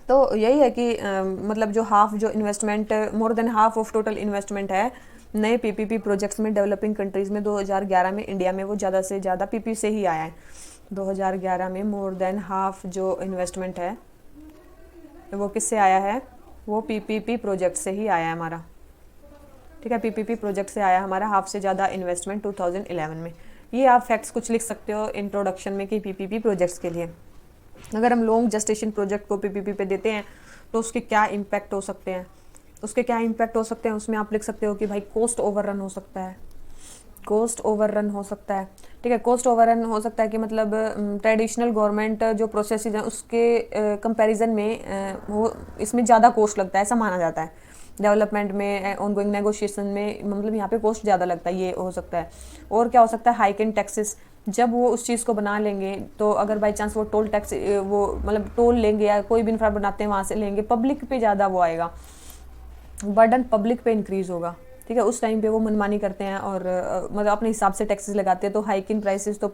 Speaker 1: तो यही है कि मतलब जो हाफ जो investment, more than half of total investment है नए PPP प्रोजेक्ट्स में डेवलपिंग कंट्रीज में 2011 में इंडिया में वो ज़्यादा से ज़्यादा PP से ही आया है। 2011 में मोर देन हाफ जो इन्वेस्टमेंट है वो किससे आया है, वो PPP प्रोजेक्ट से ही आया है हमारा, ठीक है। PPP प्रोजेक्ट से आया हमारा हाफ से ज़्यादा इन्वेस्टमेंट 2011 में। ये आप फैक्ट्स कुछ लिख सकते हो इंट्रोडक्शन में कि PPP प्रोजेक्ट्स के लिए अगर हम लॉन्ग जेस्टेशन प्रोजेक्ट को PPP पे देते हैं तो उसके क्या इम्पैक्ट हो सकते हैं, उसमें आप लिख सकते हो कि भाई कॉस्ट ओवररन हो सकता है, ठीक है। कॉस्ट ओवररन हो सकता है कि मतलब ट्रेडिशनल गवर्नमेंट जो प्रोसेसेस हैं उसके कंपैरिजन में वो इसमें ज़्यादा कॉस्ट लगता है, ऐसा माना जाता है। डेवलपमेंट में ऑनगोइंग नेगोशिएशन में मतलब यहाँ पे कॉस्ट ज़्यादा लगता है, ये हो सकता है। और क्या हो सकता है, हाइक इन टैक्सेस, जब वो उस चीज़ को बना लेंगे तो अगर बाई चांस वो टोल टैक्स वो मतलब टोल लेंगे या कोई भी इंफ्रा बनाते हैं वहाँ से लेंगे, पब्लिक पे ज़्यादा वो आएगा, बर्डन पब्लिक पे इंक्रीज़ होगा, ठीक है। उस टाइम पे वो मनमानी करते हैं और मतलब अपने हिसाब से टैक्सेस लगाते हैं, तो हाइक इन प्राइसेस तो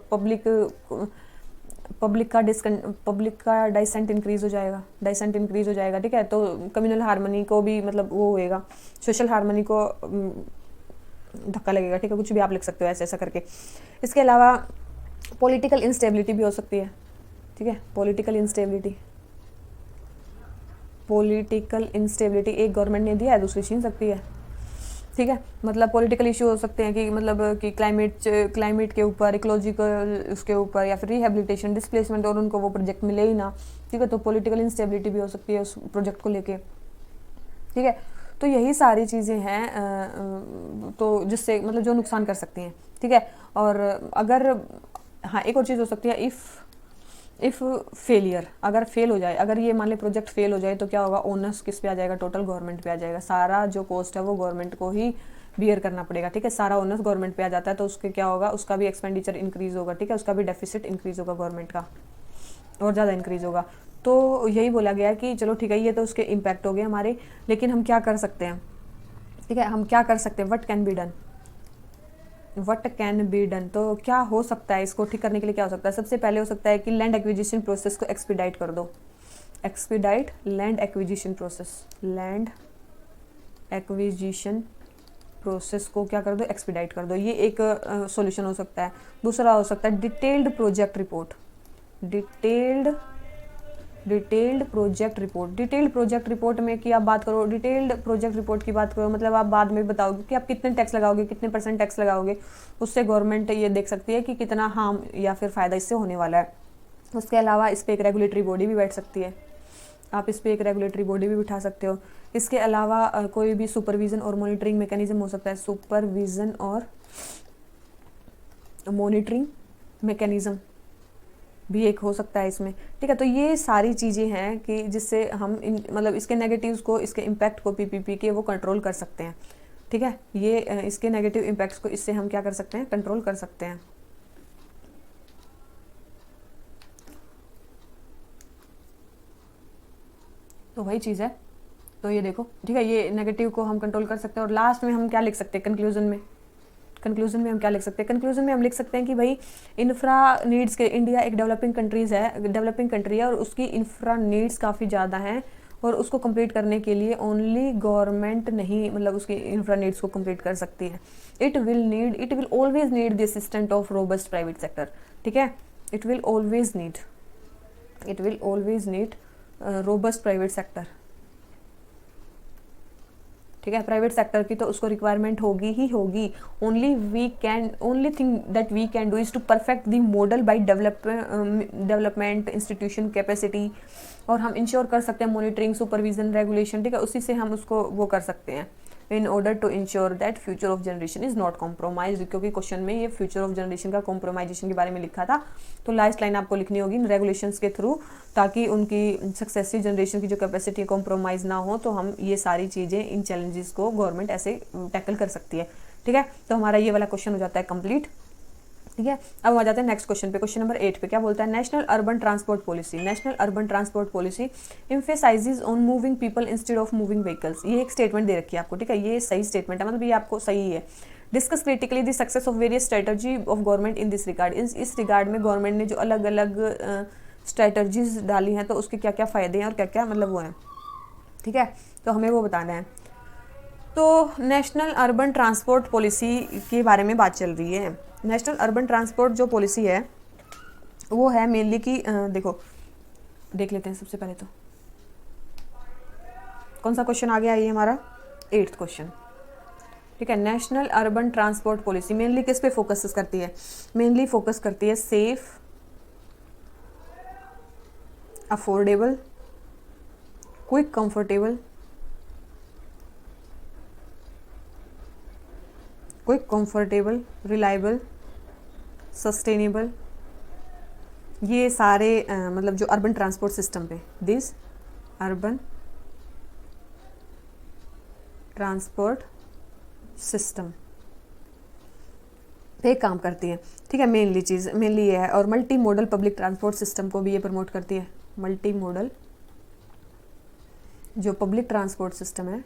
Speaker 1: पब्लिक का डाइसेंट इंक्रीज हो जाएगा, ठीक है। तो कम्युनल हार्मनी को भी मतलब वो होएगा, सोशल हार्मनी को धक्का लगेगा, ठीक है। कुछ भी आप लिख सकते हो ऐसे ऐसा करके। इसके अलावा पॉलिटिकल इंस्टेबिलिटी भी हो सकती है, ठीक है। पॉलिटिकल इंस्टेबिलिटी एक गवर्नमेंट ने दिया है दूसरी छीन सकती है, ठीक है। मतलब पॉलिटिकल इशू हो सकते हैं कि मतलब कि क्लाइमेट के ऊपर, इकोलॉजिकल उसके ऊपर, या फिर रिहेबिलिटेशन, डिस्प्लेसमेंट, और उनको वो प्रोजेक्ट मिले ही ना, ठीक है। तो पॉलिटिकल इंस्टेबिलिटी भी हो सकती है उस प्रोजेक्ट को लेके, ठीक है। तो यही सारी चीज़ें हैं तो जिससे मतलब जो नुकसान कर सकती हैं, ठीक है। और अगर हाँ एक और चीज़ हो सकती है, इफ़ फेलियर, अगर फेल हो जाए, अगर ये मान ले प्रोजेक्ट फेल हो जाए तो क्या होगा, ओनर्स किस पे आ जाएगा, टोटल गवर्नमेंट पे आ जाएगा, सारा जो कॉस्ट है वो गवर्नमेंट को ही बियर करना पड़ेगा, ठीक है। सारा ओनर्स गवर्नमेंट पे आ जाता है तो उसके क्या होगा, उसका भी एक्सपेंडिचर इंक्रीज होगा, ठीक है, उसका भी डेफिसिट इंक्रीज होगा गवर्नमेंट का, और ज़्यादा इंक्रीज होगा। तो यही बोला गया है कि चलो ठीक है, ये तो उसके इम्पैक्ट हो गए हमारे, लेकिन हम क्या कर सकते हैं, ठीक है, हम क्या कर सकते हैं, व्हाट कैन बी डन। तो क्या हो सकता है, इसको ठीक करने के लिए क्या हो सकता है, सबसे पहले हो सकता है कि लैंड एक्विजिशन प्रोसेस को एक्सपीडाइट कर दो, लैंड एक्विजिशन प्रोसेस को क्या कर दो, एक्सपीडाइट कर दो, ये एक सॉल्यूशन हो सकता है। दूसरा हो सकता है detailed detailed project report, detailed project report में की आप बात करो, डिटेल्ड प्रोजेक्ट रिपोर्ट की बात करो मतलब आप बाद में बताओगे कि आप कितने टैक्स लगाओगे, कितने % टैक्स लगाओगे, उससे गवर्नमेंट ये देख सकती है कि कितना हार्म या फिर फ़ायदा इससे होने वाला है। उसके अलावा इस पर एक रेगुलेटरी बॉडी भी बैठ सकती है, आप इस पर एक रेगुलेटरी बॉडी भी बिठा सकते हो। इसके अलावा कोई भी सुपरविज़न और मॉनिटरिंग मैकेनिज्म हो सकता है, सुपरविज़न और मॉनिटरिंग मैकेनिज्म भी एक हो सकता है इसमें, ठीक है। तो ये सारी चीज़ें हैं कि जिससे हम मतलब इसके नेगेटिव्स को, इसके इम्पैक्ट को पीपीपी के वो कंट्रोल कर सकते हैं, ठीक है। ये इसके नेगेटिव इम्पैक्ट्स को इससे हम क्या कर सकते हैं, कंट्रोल कर सकते हैं। तो वही चीज़ है, तो ये देखो, ठीक है, ये नेगेटिव को हम कंट्रोल कर सकते हैं। और लास्ट में हम क्या लिख सकते हैं कंक्लूजन में, कंक्लूजन में हम क्या लिख सकते हैं, कंक्लूजन में हम लिख सकते हैं कि भाई इंफ्रा नीड्स के, इंडिया एक डेवलपिंग कंट्री है और उसकी इंफ्रा नीड्स काफ़ी ज़्यादा हैं और उसको कंप्लीट करने के लिए ओनली गवर्नमेंट नहीं मतलब उसकी इंफ्रा नीड्स को कंप्लीट कर सकती है। It will always need the assistant of robust private sector, ठीक है। It will always need robust private sector, ठीक है। प्राइवेट सेक्टर की तो उसको रिक्वायरमेंट होगी ही होगी। Only thing that we can do is to perfect the model by development institution capacity, और हम इंश्योर कर सकते हैं मॉनिटरिंग, सुपरविजन, रेगुलेशन, ठीक है, उसी से हम उसको वो कर सकते हैं in order to ensure that future of generation is not compromise, क्योंकि क्वेश्चन में ये फ्यूचर ऑफ जनरेशन का कॉम्प्रोमाइजेशन के बारे में लिखा था। तो लास्ट लाइन आपको लिखनी होगी इन रेगुलेशंस के थ्रू, ताकि उनकी सक्सेसिव जनरेशन की जो कैपेसिटी कॉम्प्रोमाइज़ ना हो। तो हम ये सारी चीज़ें, इन चैलेंजेस को गवर्नमेंट ऐसे टैकल कर सकती है, ठीक है। तो हमारा ये वाला क्वेश्चन हो जाता है कंप्लीट, ठीक है। अब आ जाते हैं नेक्स्ट क्वेश्चन पे, क्वेश्चन नंबर 8 पे क्या बोलता है, national urban transport policy emphasises on moving people instead of moving vehicles. ये एक स्टेटमेंट दे रखी है आपको, ठीक है, ये सही स्टेटमेंट है, मतलब ये आपको सही है। Discuss critically the success of various strategy of government in this regard, इस रिगार्ड में गवर्नमेंट ने जो अलग अलग स्ट्रेटजीज डाली हैं तो उसके क्या क्या फ़ायदे हैं और क्या क्या मतलब वो हैं, ठीक है, तो हमें वो बताना है। तो नेशनल अर्बन ट्रांसपोर्ट पॉलिसी के बारे में बात चल रही है। नेशनल अर्बन ट्रांसपोर्ट जो पॉलिसी है वो है मेनली कि देखो देख लेते हैं सबसे पहले तो कौन सा क्वेश्चन आ गया, ये हमारा 8th क्वेश्चन, ठीक है। National urban transport policy mainly किस पे फोकस करती है, मेनली फोकस करती है safe, affordable, quick, comfortable, reliable, sustainable, ये सारे मतलब जो अर्बन ट्रांसपोर्ट सिस्टम पे, दिस अर्बन ट्रांसपोर्ट सिस्टम पे काम करती है, ठीक है। मेनली ये है। और multi modal public transport system को भी ये प्रमोट करती है, मल्टी मॉडल जो पब्लिक ट्रांसपोर्ट सिस्टम है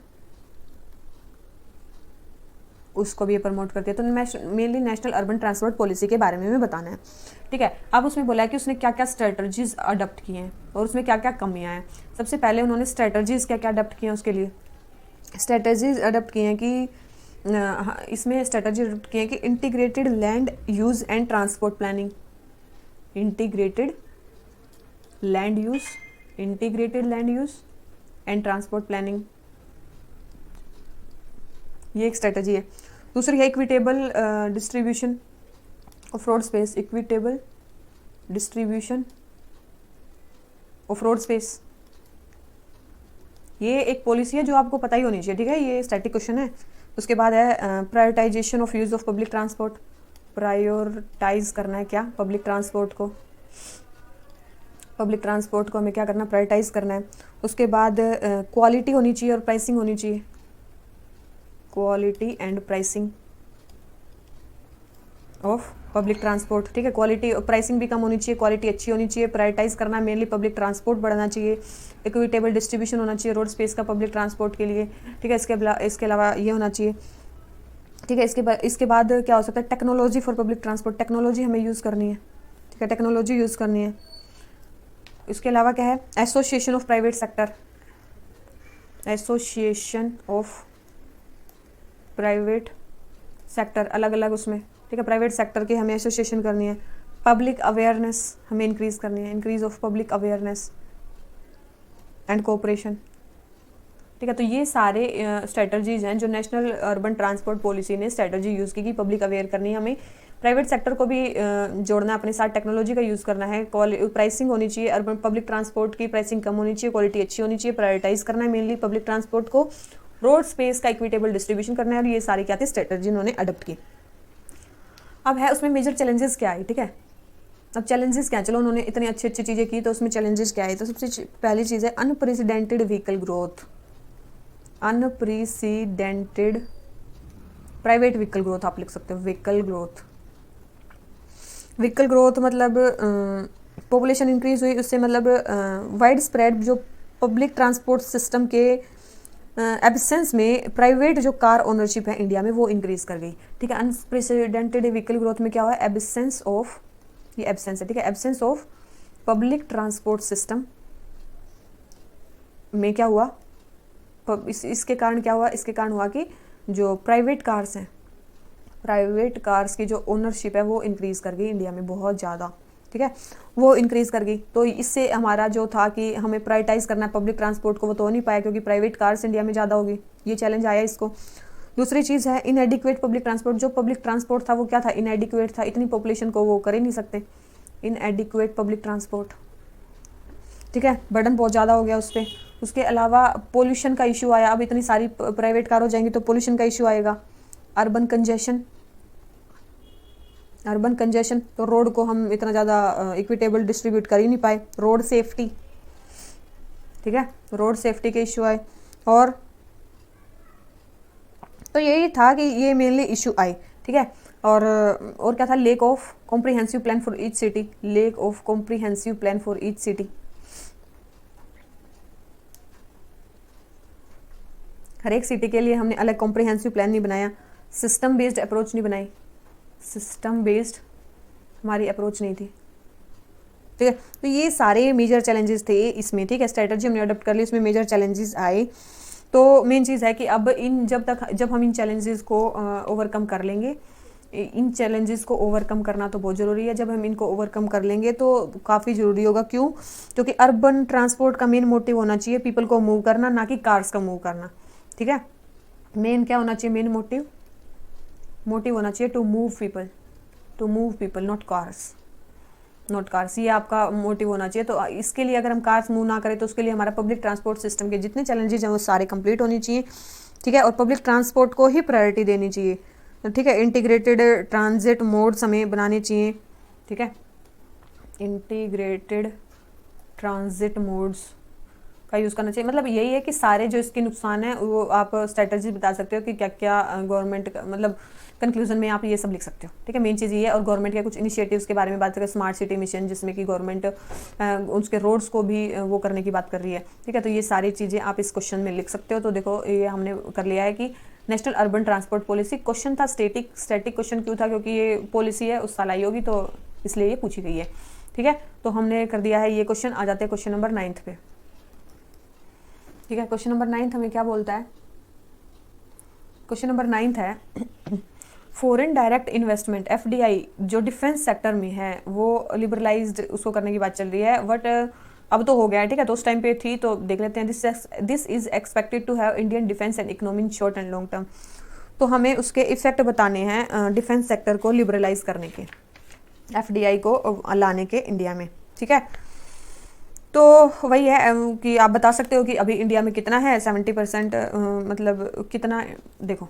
Speaker 1: उसको भी ये प्रमोट करती है। तो mainly national urban transport policy के बारे में हमें बताना है, ठीक है। अब उसमें बोला है कि उसने क्या क्या स्ट्रेटजीज अडॉप्ट किए हैं और उसमें क्या क्या कमियां हैं। सबसे पहले उन्होंने स्ट्रेटजीज क्या क्या अडॉप्ट किए हैं, उसके लिए स्ट्रेटजीज अडॉप्ट किए हैं कि इसमें स्ट्रेटजी अडॉप्ट किए हैं कि integrated land use and transport planning, integrated land use and transport planning, ये एक स्ट्रेटजी है। दूसरी है equitable distribution of road space, equitable distribution of road space, ये एक पॉलिसी है जो आपको पता ही होनी चाहिए, ठीक है, ये स्टैटिक क्वेश्चन है। उसके बाद है prioritisation of use of public transport, prioritise करना है क्या पब्लिक ट्रांसपोर्ट को हमें क्या करना, प्रायोरिटाइज करना है। उसके बाद क्वालिटी होनी चाहिए और प्राइसिंग होनी चाहिए, quality and pricing of public transport, ठीक है। क्वालिटी और प्राइसिंग भी कम होनी चाहिए, क्वालिटी अच्छी होनी चाहिए। प्रायोरिटाइज करना मेनली पब्लिक ट्रांसपोर्ट बढ़ाना चाहिए। इक्विटेबल डिस्ट्रीब्यूशन होना चाहिए रोड स्पेस का पब्लिक ट्रांसपोर्ट के लिए, ठीक है। इसके अलावा ये होना चाहिए, ठीक है। इसके बाद क्या हो सकता है, technology for public transport, technology हमें यूज़ करनी है, ठीक है, टेक्नोलॉजी यूज़ करनी है। इसके अलावा क्या है, association of private sector, association of private sector अलग अलग उसमें, ठीक है, प्राइवेट सेक्टर की हमें एसोसिएशन करनी है। पब्लिक अवेयरनेस हमें इंक्रीज़ करनी है, increase of public awareness, and cooperation. ठीक है, तो ये सारे स्ट्रेटजीज हैं जो नेशनल अर्बन ट्रांसपोर्ट पॉलिसी ने स्ट्रेटजी यूज़ की कि पब्लिक अवेयर करनी है हमें, प्राइवेट सेक्टर को भी जोड़ना है अपने साथ, टेक्नोलॉजी का यूज़ करना है, प्राइसिंग होनी चाहिए, अर्बन पब्लिक ट्रांसपोर्ट की प्राइसिंग कम होनी चाहिए, क्वालिटी अच्छी होनी चाहिए, प्रायोरिटाइज करना है मेनली पब्लिक ट्रांसपोर्ट को, रोड स्पेस का इक्विटेबल डिस्ट्रीब्यूशन करना है, और ये सारी क्या थी स्ट्रेटजी इन्होंने अडोप्ट की। अब है उसमें मेजर चैलेंजेस क्या है, ठीक है, अब चैलेंजेस क्या है, चलो उन्होंने इतनी अच्छी अच्छी चीज़ें की तो उसमें चैलेंजेस क्या है, तो सबसे पहली चीज़ है unprecedented vehicle growth, unprecedented private vehicle growth आप लिख सकते हो, व्हीकल ग्रोथ, व्हीकल ग्रोथ मतलब पॉपुलेशन इंक्रीज हुई उससे मतलब वाइड स्प्रेड जो पब्लिक ट्रांसपोर्ट सिस्टम के एब्सेंस में प्राइवेट जो कार ओनरशिप है इंडिया में वो इंक्रीज कर गई। ठीक है, अनप्रेसिडेंटेड व्हीकल ग्रोथ में क्या हुआ, एब्सेंस ऑफ, ये एब्सेंस है, ठीक है, absence of public transport system में क्या हुआ, इसके कारण क्या हुआ, इसके कारण हुआ कि जो प्राइवेट कार्स हैं, प्राइवेट कार्स की जो ओनरशिप है वो इंक्रीज़ कर गई इंडिया में बहुत ज़्यादा। ठीक है, वो इंक्रीज़ कर गई, तो इससे हमारा जो था कि हमें प्रायोरिटाइज करना है पब्लिक ट्रांसपोर्ट को, वो तो हो नहीं पाया क्योंकि प्राइवेट कार्स इंडिया में ज़्यादा होगी, ये चैलेंज आया इसको। दूसरी चीज़ है इनएडिक्वेट पब्लिक ट्रांसपोर्ट, जो पब्लिक ट्रांसपोर्ट था वो क्या था, इनएडिक्वेट था, इतनी पॉपुलेशन को वो कर ही नहीं सकते, इनएडिक्वेट पब्लिक ट्रांसपोर्ट। ठीक है, बर्डन बहुत ज़्यादा हो गया उस पर। उसके अलावा पोल्यूशन का इशू आया, अब इतनी सारी प्राइवेट कार हो जाएंगी तो पोल्यूशन का इशू आएगा। अर्बन कंजेशन, अर्बन कंजेशन, तो रोड को हम इतना ज़्यादा इक्विटेबल डिस्ट्रीब्यूट कर ही नहीं पाए। रोड सेफ्टी, ठीक है, रोड सेफ्टी के इशू आए, और तो यही था कि ये मेनली इशू आए। ठीक है, और क्या था, lack of comprehensive plan for each city, lack of comprehensive plan for each city, हर एक सिटी के लिए हमने अलग कॉम्प्रिहेंसिव प्लान नहीं बनाया, सिस्टम बेस्ड अप्रोच नहीं बनाई, सिस्टम बेस्ड हमारी अप्रोच नहीं थी। ठीक है, तो ये सारे मेजर चैलेंजेस थे इसमें। ठीक है, स्ट्रेटजी हमने अडॉप्ट कर ली, उसमें मेजर चैलेंजेस आए। तो मेन चीज़ है कि अब जब हम इन चैलेंजेस को ओवरकम कर लेंगे, इन चैलेंजेस को ओवरकम करना तो बहुत ज़रूरी है। जब हम इनको ओवरकम कर लेंगे तो काफ़ी ज़रूरी होगा, क्यों, क्योंकि अर्बन ट्रांसपोर्ट का मेन मोटिव होना चाहिए पीपल को मूव करना, ना कि कार्स का मूव करना। ठीक है, मेन क्या होना चाहिए, मेन मोटिव होना चाहिए to move people, not cars, ये आपका मोटिव होना चाहिए। तो इसके लिए अगर हम कार्स मूव ना करें तो उसके लिए हमारा पब्लिक ट्रांसपोर्ट सिस्टम के जितने चैलेंजेस हैं वो सारे कंप्लीट होनी चाहिए। ठीक है, और पब्लिक ट्रांसपोर्ट को ही प्रायोरिटी देनी चाहिए। ठीक है, इंटीग्रेटेड ट्रांजिट मोड्स हमें बनाने चाहिए। ठीक है, इंटीग्रेटेड ट्रांजिट मोड्स का यूज़ करना चाहिए। मतलब यही है कि सारे जो इसके नुकसान है वो आप स्ट्रेटजी बता सकते हो कि क्या क्या गवर्नमेंट मतलब कंक्लूजन में आप ये सब लिख सकते हो। ठीक है, मेन चीज़ ये है। और गवर्नमेंट के कुछ इनिशिएटिव्स के बारे में बात करें, स्मार्ट सिटी मिशन, जिसमें कि गवर्नमेंट उसके रोड्स को भी वो करने की बात कर रही है। ठीक है, तो ये सारी चीज़ें आप इस क्वेश्चन में लिख सकते हो। तो देखो ये हमने कर लिया है कि national urban transport policy, question था स्टैटिक क्वेश्चन क्यों था, क्योंकि ये पॉलिसी है उस साल आई होगी तो इसलिए ये पूछी गई है। ठीक है, तो हमने कर दिया है ये क्वेश्चन। आ जाते हैं क्वेश्चन नंबर 9 पे। ठीक है, क्वेश्चन नंबर 9 हमें क्या बोलता है, क्वेश्चन नंबर 9 है फॉरेन डायरेक्ट इन्वेस्टमेंट FDI जो डिफेंस सेक्टर में है वो लिबरलाइज्ड उसको करने की बात चल रही है, बट अब तो हो गया है। ठीक है, तो उस टाइम पे थी, तो देख लेते हैं। This is expected to have Indian defence and economy in short and long term. तो हमें उसके इफेक्ट बताने हैं डिफेंस सेक्टर को लिबरलाइज करने के, FDI को लाने के इंडिया में। ठीक है, तो वही है कि आप बता सकते हो कि अभी इंडिया में कितना है, 70%, मतलब कितना। देखो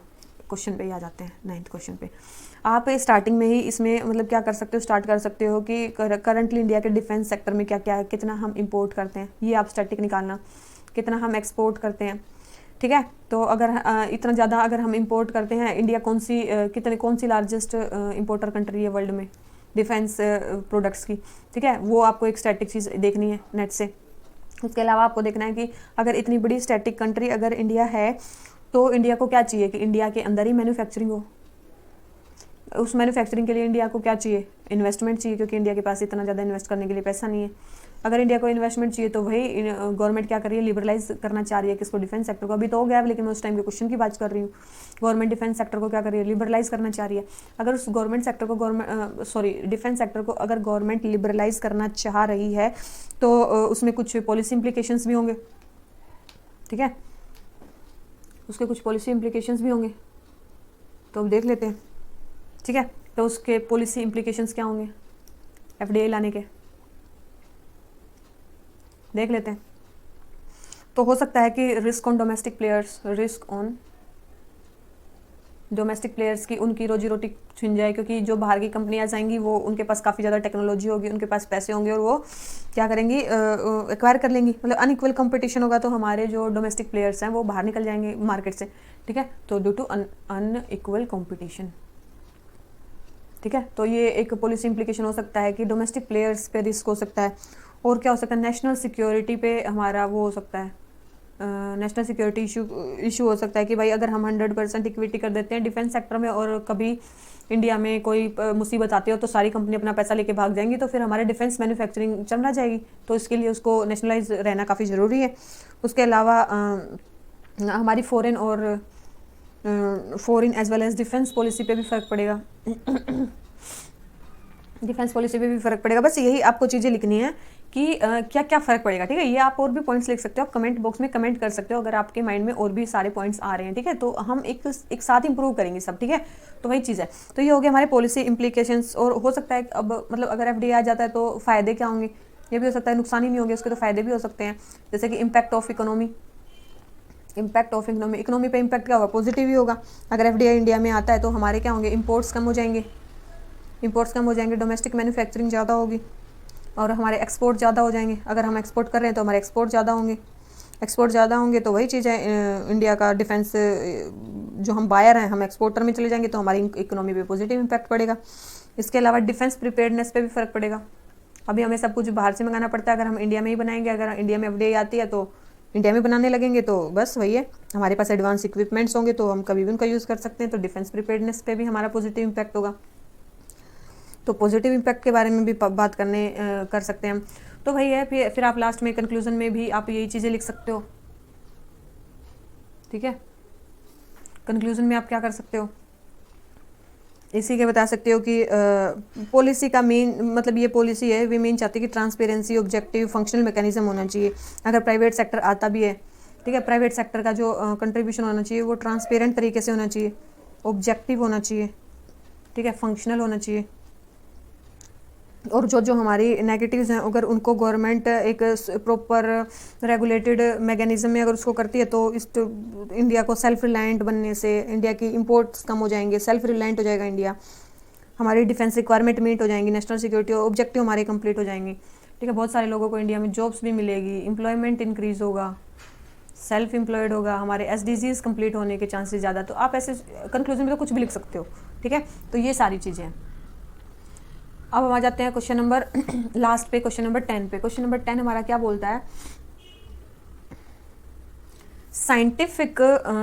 Speaker 1: क्वेश्चन पे ही आ जाते हैं, 9th क्वेश्चन पे। आप स्टार्टिंग में ही इसमें मतलब क्या कर सकते हो, स्टार्ट कर सकते हो कि करंटली इंडिया के डिफेंस सेक्टर में क्या क्या है, कितना हम इंपोर्ट करते हैं, ये आप स्टैटिक निकालना, कितना हम एक्सपोर्ट करते हैं। ठीक है, तो अगर इतना ज़्यादा अगर हम इंपोर्ट करते हैं, इंडिया कौन सी लार्जेस्ट इंपोर्टर कंट्री है वर्ल्ड में डिफेंस प्रोडक्ट्स की। ठीक है, वो आपको एक स्टैटिक चीज़ देखनी है नेट से। उसके अलावा आपको देखना है कि अगर इतनी बड़ी स्टैटिक कंट्री अगर इंडिया है तो इंडिया को क्या चाहिए कि इंडिया के अंदर ही मैन्युफैक्चरिंग हो। उस मैन्युफैक्चरिंग के लिए इंडिया को क्या चाहिए, इन्वेस्टमेंट चाहिए, क्योंकि इंडिया के पास इतना ज़्यादा इन्वेस्ट करने के लिए पैसा नहीं है। अगर इंडिया को इन्वेस्टमेंट चाहिए तो वही गवर्नमेंट क्या कर रही है, लिबरलाइज करना चाह रही है किसको, डिफेंस सेक्टर को। अभी तो हो गया, लेकिन मैं उस टाइम के क्वेश्चन की बात कर रही हूँ। गवर्नमेंट डिफेंस सेक्टर को क्या कर रही है, लिबरलाइज करना चाह रही है। अगर उस गवर्नमेंट सेक्टर को डिफेंस सेक्टर को अगर गवर्नमेंट लिबरलाइज करना चाह रही है तो उसमें कुछ पॉलिसी इम्प्लीकेशंस भी होंगे। ठीक है, उसके कुछ पॉलिसी इम्प्लीकेशंस भी होंगे, तो अब देख लेते हैं। ठीक है, तो उसके पॉलिसी इम्प्लीकेशंस क्या होंगे एफडीआई लाने के, देख लेते हैं। तो हो सकता है कि रिस्क ऑन डोमेस्टिक प्लेयर्स की उनकी रोजी रोटी छिन जाए, क्योंकि जो बाहर की कंपनियां जाएंगी वो उनके पास काफ़ी ज़्यादा टेक्नोलॉजी होगी, उनके पास पैसे होंगे और वो क्या करेंगी, एक्वायर कर लेंगी। मतलब अनइक्वल कंपटीशन होगा तो हमारे जो डोमेस्टिक प्लेयर्स हैं वो बाहर निकल जाएंगे मार्केट से। ठीक है, तो ड्यू टू अनइक्वल कंपटीशन। ठीक है, तो ये एक पॉलिसी इम्प्लीकेशन हो सकता है कि डोमेस्टिक प्लेयर्स पे रिस्क हो सकता है। और क्या हो सकता है, नेशनल सिक्योरिटी पे हमारा वो हो सकता है, नेशनल सिक्योरिटी इशू हो सकता है कि भाई अगर हम 100% इक्विटी कर देते हैं डिफेंस सेक्टर में और कभी इंडिया में कोई मुसीबत आती है तो सारी कंपनी अपना पैसा लेके भाग जाएंगी, तो फिर हमारे डिफेंस मैन्युफैक्चरिंग चमड़ा जाएगी। तो इसके लिए उसको नेशनलाइज रहना काफ़ी ज़रूरी है। उसके अलावा हमारी foreign as well as defence policy पे भी फ़र्क पड़ेगा डिफेंस पॉलिसी पे भी फ़र्क पड़ेगा। बस यही आपको चीज़ें लिखनी है कि क्या क्या फ़र्क पड़ेगा। ठीक है, ये आप और भी पॉइंट्स लिख सकते हो, आप कमेंट बॉक्स में कमेंट कर सकते हो अगर आपके माइंड में और भी सारे पॉइंट्स आ रहे हैं। ठीक है, तो हम एक साथ इंप्रूव करेंगे सब। ठीक है, तो वही चीज़ है। तो ये हो गया हमारे पॉलिसी इम्प्लीकेशंस। और हो सकता है अब मतलब अगर एफडीआई आ जाता है तो फ़ायदे क्या होंगे, ये भी हो सकता है, नुकसान ही नहीं होंगे उसके, तो फ़ायदे भी हो सकते हैं। जैसे कि इम्पैक्ट ऑफ इकोनॉमी इकोनॉमी पे इम्पैक्ट क्या होगा, पॉजिटिव ही होगा। अगर एफडीआई इंडिया में आता है तो हमारे क्या होंगे, इंपोर्ट्स कम हो जाएंगे, डोमेस्टिक मैन्युफैक्चरिंग ज़्यादा होगी और हमारे एक्सपोर्ट ज़्यादा हो जाएंगे। अगर हम एक्सपोर्ट कर रहे हैं तो हमारे एक्सपोर्ट ज़्यादा होंगे तो वही चीज़ है, इंडिया का डिफेंस जो हम बायर हैं हम एक्सपोर्टर में चले जाएंगे तो हमारी इकोनॉमी पे पॉजिटिव इम्पैक्ट पड़ेगा। इसके अलावा डिफेंस प्रिपेयर्डनेस पे भी फ़र्क पड़ेगा। अभी हमें सब कुछ बाहर से मंगाना पड़ता है, अगर हम इंडिया में ही बनाएंगे, अगर इंडिया में एफडीआई आती है तो इंडिया में बनाने लगेंगे तो बस वही है, हमारे पास एडवांस इक्विपमेंट्स होंगे तो हम कभी भी उनका यूज़ कर सकते हैं। तो डिफेंस प्रिपेयर्डनेस पे भी हमारा पॉजिटिव इम्पैक्ट होगा। तो पॉजिटिव इम्पैक्ट के बारे में भी बात कर सकते हैं हम। तो वही है, फिर आप लास्ट में कंक्लूजन में भी आप यही चीज़ें लिख सकते हो। ठीक है, कंक्लूजन में आप क्या कर सकते हो, इसी के बता सकते हो कि पॉलिसी का मेन मतलब ये पॉलिसी है वे मेन चाहती है कि ट्रांसपेरेंसी, ऑब्जेक्टिव, फंक्शनल मैकेनिज्म होना चाहिए। अगर प्राइवेट सेक्टर आता भी है, ठीक है, प्राइवेट सेक्टर का जो कंट्रीब्यूशन होना चाहिए वो ट्रांसपेरेंट तरीके से होना चाहिए, ऑब्जेक्टिव होना चाहिए, ठीक है, फंक्शनल होना चाहिए। और जो हमारी नेगेटिव्स हैं अगर उनको गवर्नमेंट एक प्रॉपर रेगुलेटेड मैकेनिज्म में अगर उसको करती है तो इंडिया को सेल्फ रिलायंट बनने से इंडिया की इंपोर्ट्स कम हो जाएंगे, सेल्फ रिलायंट हो जाएगा इंडिया, हमारी डिफेंस रिक्वायरमेंट मीट हो जाएंगी, नेशनल सिक्योरिटी ऑब्जेक्टिव हमारे कंप्लीट हो जाएंगे। ठीक है, बहुत सारे लोगों को इंडिया में जॉब्स भी मिलेगी, एम्प्लॉयमेंट इंक्रीज होगा, सेल्फ एम्प्लॉयड होगा, हमारे एसडीजीज कंप्लीट होने के चांसेस ज़्यादा। तो आप ऐसे कंक्लूजन में तो कुछ भी लिख सकते हो। ठीक है, तो ये सारी चीज़ें हैं। अब हम आ जाते हैं क्वेश्चन नंबर लास्ट पे, क्वेश्चन नंबर 10 पे। क्वेश्चन नंबर 10 हमारा क्या बोलता है, scientific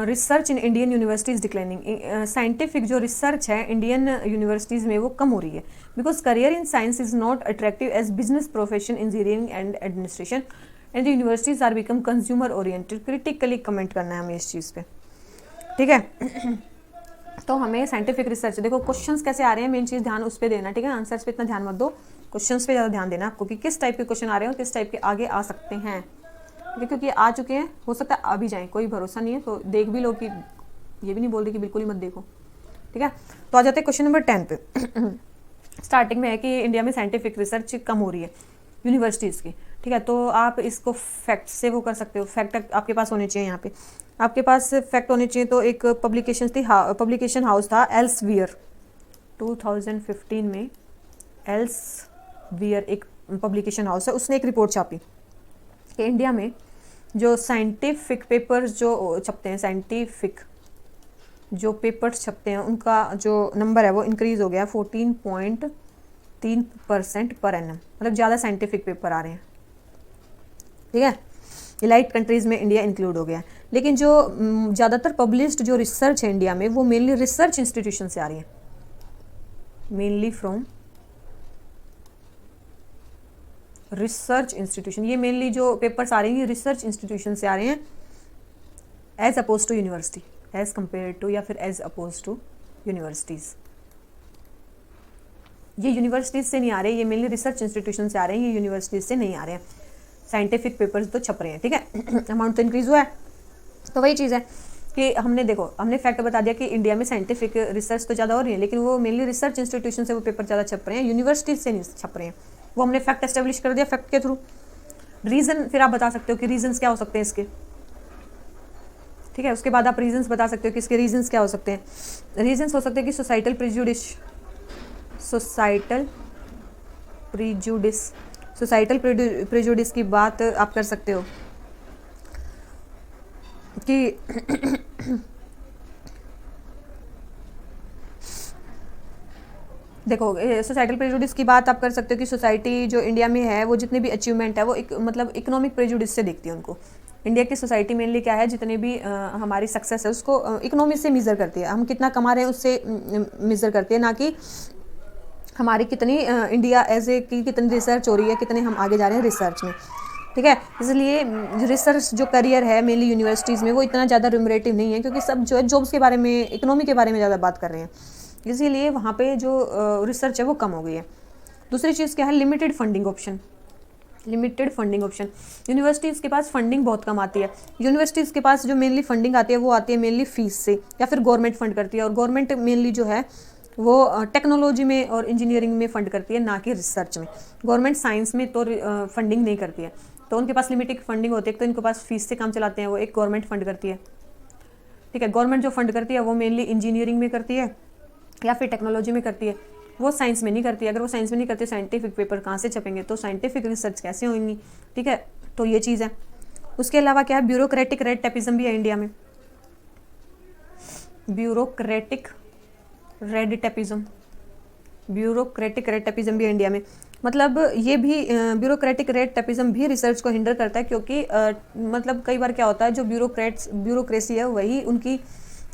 Speaker 1: research in Indian universities declining. Scientific जो रिसर्च है इंडियन यूनिवर्सिटीज़ में वो कम हो रही है, because career in science is not attractive as business profession, engineering and administration and the universities are become consumer oriented. Critically comment करना है हमें इस चीज़ पे। ठीक है, तो हमें साइंटिफिक रिसर्च, देखो क्वेश्चंस कैसे आ रहे हैं, मेन चीज़ ध्यान उस पर देना। ठीक है, आंसर्स पे इतना ध्यान मत दो, क्वेश्चंस पे ज़्यादा ध्यान देना आपको कि किस टाइप के क्वेश्चन आ रहे हैं और किस टाइप के आगे आ सकते हैं। ठीक है, क्योंकि आ चुके हैं, हो सकता है आ भी जाएं, कोई भरोसा नहीं है, तो देख भी लो, कि ये भी नहीं बोल रही कि बिल्कुल ही मत देखो। ठीक है, तो आ जाते हैं क्वेश्चन नंबर 10 पे। स्टार्टिंग में है कि इंडिया में साइंटिफिक रिसर्च कम हो रही है यूनिवर्सिटीज़ की। ठीक है, तो आप इसको फैक्ट से वो कर सकते हो, फैक्ट आपके पास होने चाहिए। यहाँ पे आपके पास फैक्ट होने चाहिए। तो एक पब्लिकेशन हाउस था एल्सवियर, 2015 में एल्सवियर एक पब्लिकेशन हाउस है, उसने एक रिपोर्ट छापी कि इंडिया में जो साइंटिफिक पेपर्स जो छपते हैं, साइंटिफिक जो पेपर्स छपते हैं उनका जो नंबर है वो इंक्रीज़ हो गया 14.3% पर एनम, मतलब ज़्यादा साइंटिफिक पेपर आ रहे हैं। ठीक है, इलाइट कंट्रीज़ में इंडिया इंक्लूड हो गया है। लेकिन जो ज़्यादातर पब्लिश्ड जो रिसर्च है इंडिया में वो मेनली रिसर्च इंस्टीट्यूशन से आ रही है, मेनली फ्रॉम रिसर्च इंस्टीट्यूशन। ये मेनली जो पेपर्स आ रही हैं रिसर्च इंस्टीट्यूशन से आ रहे हैं, as oppose to university, as compare to या फिर एज अपोज टू यूनिवर्सिटीज़। ये यूनिवर्सिटीज़ से नहीं आ रहे, ये मेनली रिसर्च इंस्टीट्यूशन से आ रहे हैं, ये यूनिवर्सिटीज़ से नहीं आ रहे हैं। साइंटिफिक पेपर्स तो छप रहे हैं। ठीक है, अमाउंट तो इंक्रीज़ हुआ है, तो वही चीज़ है कि हमने देखो, हमने फैक्ट बता दिया कि इंडिया में साइंटिफिक रिसर्च तो ज़्यादा हो रही है, लेकिन वो मेनली रिसर्च इंस्टीट्यूशन से वो पेपर ज़्यादा छप रहे हैं, यूनिवर्सिटी से नहीं छप रहे हैं। वो हमने फैक्ट एस्टेब्लिश कर दिया फैक्ट के थ्रू। रीज़न फिर आप बता सकते हो कि रीजंस क्या हो सकते हैं इसके, ठीक है। उसके बाद आप रीजंस बता सकते हो कि इसके रीजंस क्या हो सकते हैं। रीजंस हो सकते हैं कि सोसाइटल प्रिजुडिस की बात आप कर सकते हो कि देखो, सोसाइटल प्रेजुडिस की बात आप कर सकते हो कि सोसाइटी जो इंडिया में है वो जितने भी अचीवमेंट है वो मतलब इकोनॉमिक प्रेजुडिस से देखती है उनको। इंडिया की सोसाइटी मेनली क्या है, जितने भी हमारी सक्सेस है उसको इकोनॉमी से मेज़र करती है, हम कितना कमा रहे हैं उससे मेज़र करती है, ना कि हमारी कितनी इंडिया एज ए की कितनी रिसर्च हो रही है, कितने हम आगे जा रहे हैं रिसर्च में, ठीक है। इसलिए रिसर्च जो करियर है मेनली यूनिवर्सिटीज़ में वो इतना ज़्यादा रिमरेटिव नहीं है, क्योंकि सब जो है जॉब्स के बारे में, इकोनॉमी के बारे में ज़्यादा बात कर रहे हैं, इसीलिए वहाँ पे जो रिसर्च है वो कम हो गई है। दूसरी चीज़ क्या है, लिमिटेड फंडिंग ऑप्शन। यूनिवर्सिटीज़ के पास फंडिंग बहुत कम आती है। यूनिवर्सिटीज़ के पास जो मेनली फंडिंग आती है वो आती है मेनली फीस से, या फिर गवर्नमेंट फंड करती है, और गवर्नमेंट मेनली जो है वो टेक्नोलॉजी में और इंजीनियरिंग में फ़ंड करती है, ना कि रिसर्च में। गवर्नमेंट साइंस में तो फंडिंग नहीं करती है, तो उनके पास लिमिटेड फंडिंग होती है। तो इनके पास फीस से काम चलाते हैं, वो एक गवर्नमेंट फंड करती है, ठीक है। गवर्नमेंट जो फंड करती है वो मेनली इंजीनियरिंग में करती है या फिर टेक्नोलॉजी में करती है, वो साइंस में नहीं करती है। अगर वो साइंस में नहीं करती, साइंटिफिक पेपर कहाँ से छपेंगे, तो साइंटिफिक रिसर्च कैसे होंगी, ठीक है। तो ये चीज़ है। उसके अलावा क्या है, ब्यूरोक्रेटिक रेड टेपिज्म भी है इंडिया में। ब्यूरोक्रेटिक रेड टेपिज्म भी है इंडिया में। मतलब ये भी ब्यूरोक्रेटिक रेड टेपिज्म भी रिसर्च को हिंडर करता है, क्योंकि मतलब कई बार क्या होता है, जो ब्यूरोक्रेसी है वही उनकी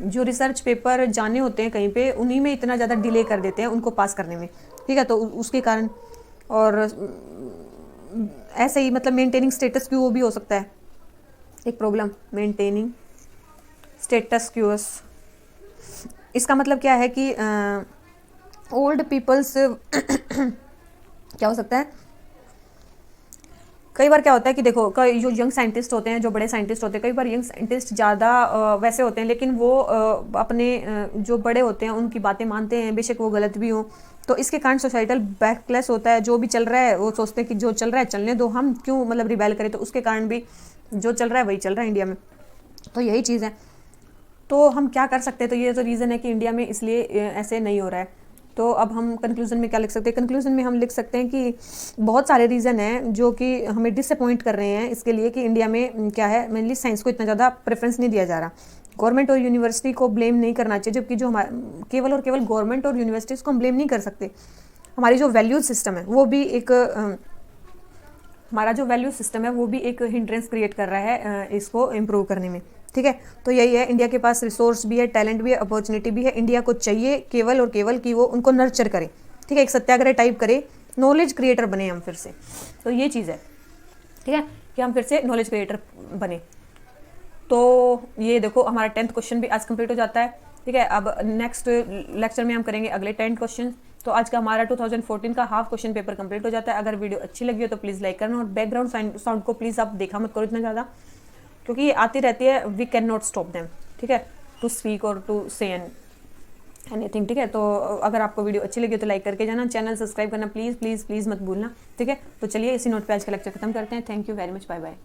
Speaker 1: जो रिसर्च पेपर जाने होते हैं कहीं पे, उन्हीं में इतना ज़्यादा डिले कर देते हैं उनको पास करने में, ठीक है। तो उसके कारण, और ऐसे ही मतलब मेंटेनिंग स्टेटस क्यू भी हो सकता है एक प्रॉब्लम, मेंटेनिंग स्टेटस क्यूस। इसका मतलब क्या है कि ओल्ड पीपल्स क्या हो सकता है, कई बार क्या होता है कि देखो, कई जो यंग साइंटिस्ट होते हैं, जो बड़े साइंटिस्ट होते हैं, कई बार यंग साइंटिस्ट ज़्यादा वैसे होते हैं, लेकिन वो अपने जो बड़े होते हैं उनकी बातें मानते हैं, बेशक वो गलत भी हो। तो इसके कारण सोसाइटल बैकक्लैश होता है। जो भी चल रहा है वो सोचते हैं कि जो चल रहा है चलने दो, हम क्यों मतलब रिबेल करें। तो उसके कारण भी जो चल रहा है वही चल रहा है इंडिया में। तो यही चीज़ है। तो हम क्या कर सकते हैं, तो ये तो रीज़न है कि इंडिया में इसलिए ऐसे नहीं हो रहा है। तो अब हम कंक्लूजन में क्या लिख सकते हैं, कंक्लूजन में हम लिख सकते हैं कि बहुत सारे रीज़न हैं जो कि हमें डिसअपॉइंट कर रहे हैं इसके लिए कि इंडिया में क्या है, मेनली साइंस को इतना ज़्यादा प्रेफरेंस नहीं दिया जा रहा। गवर्नमेंट और यूनिवर्सिटी को ब्लेम नहीं करना चाहिए, जबकि जो केवल और केवल गवर्नमेंट और यूनिवर्सिटीज़ को हम ब्लेम नहीं कर सकते। हमारी जो वैल्यूज सिस्टम है वो भी एक हमारा जो वैल्यू सिस्टम है वो भी एक हिंड्रेंस क्रिएट कर रहा है इसको इम्प्रूव करने में, ठीक है। तो यही है, इंडिया के पास रिसोर्स भी है, टैलेंट भी है, अपॉर्चुनिटी भी है। इंडिया को चाहिए केवल और केवल कि वो उनको नर्चर करे, ठीक है, एक सत्याग्रह टाइप करे, नॉलेज क्रिएटर बने हम फिर से। तो ये चीज़ है, ठीक है, कि हम फिर से नॉलेज क्रिएटर बने। तो ये देखो, हमारा 10th क्वेश्चन भी आज कंप्लीट हो जाता है, ठीक है। अब नेक्स्ट लेक्चर में हम करेंगे अगले 10 क्वेश्चन। तो आज का हमारा 2014 का हाफ क्वेश्चन पेपर कंप्लीट हो जाता है। अगर वीडियो अच्छी लगी हो तो प्लीज़ लाइक करना, और बैकग्राउंड साउंड को प्लीज़ आप देखा मत करो इतना ज़्यादा, क्योंकि ये आती रहती है। We can not stop them, ठीक है, to speak or to say anything, ठीक है। तो अगर आपको वीडियो अच्छी लगी तो लाइक करके जाना, चैनल सब्सक्राइब करना प्लीज़ प्लीज़ प्लीज़ मत भूलना, ठीक है। तो चलिए इसी नोट पे आज का लेक्चर खत्म करते हैं। Thank you very much, bye bye.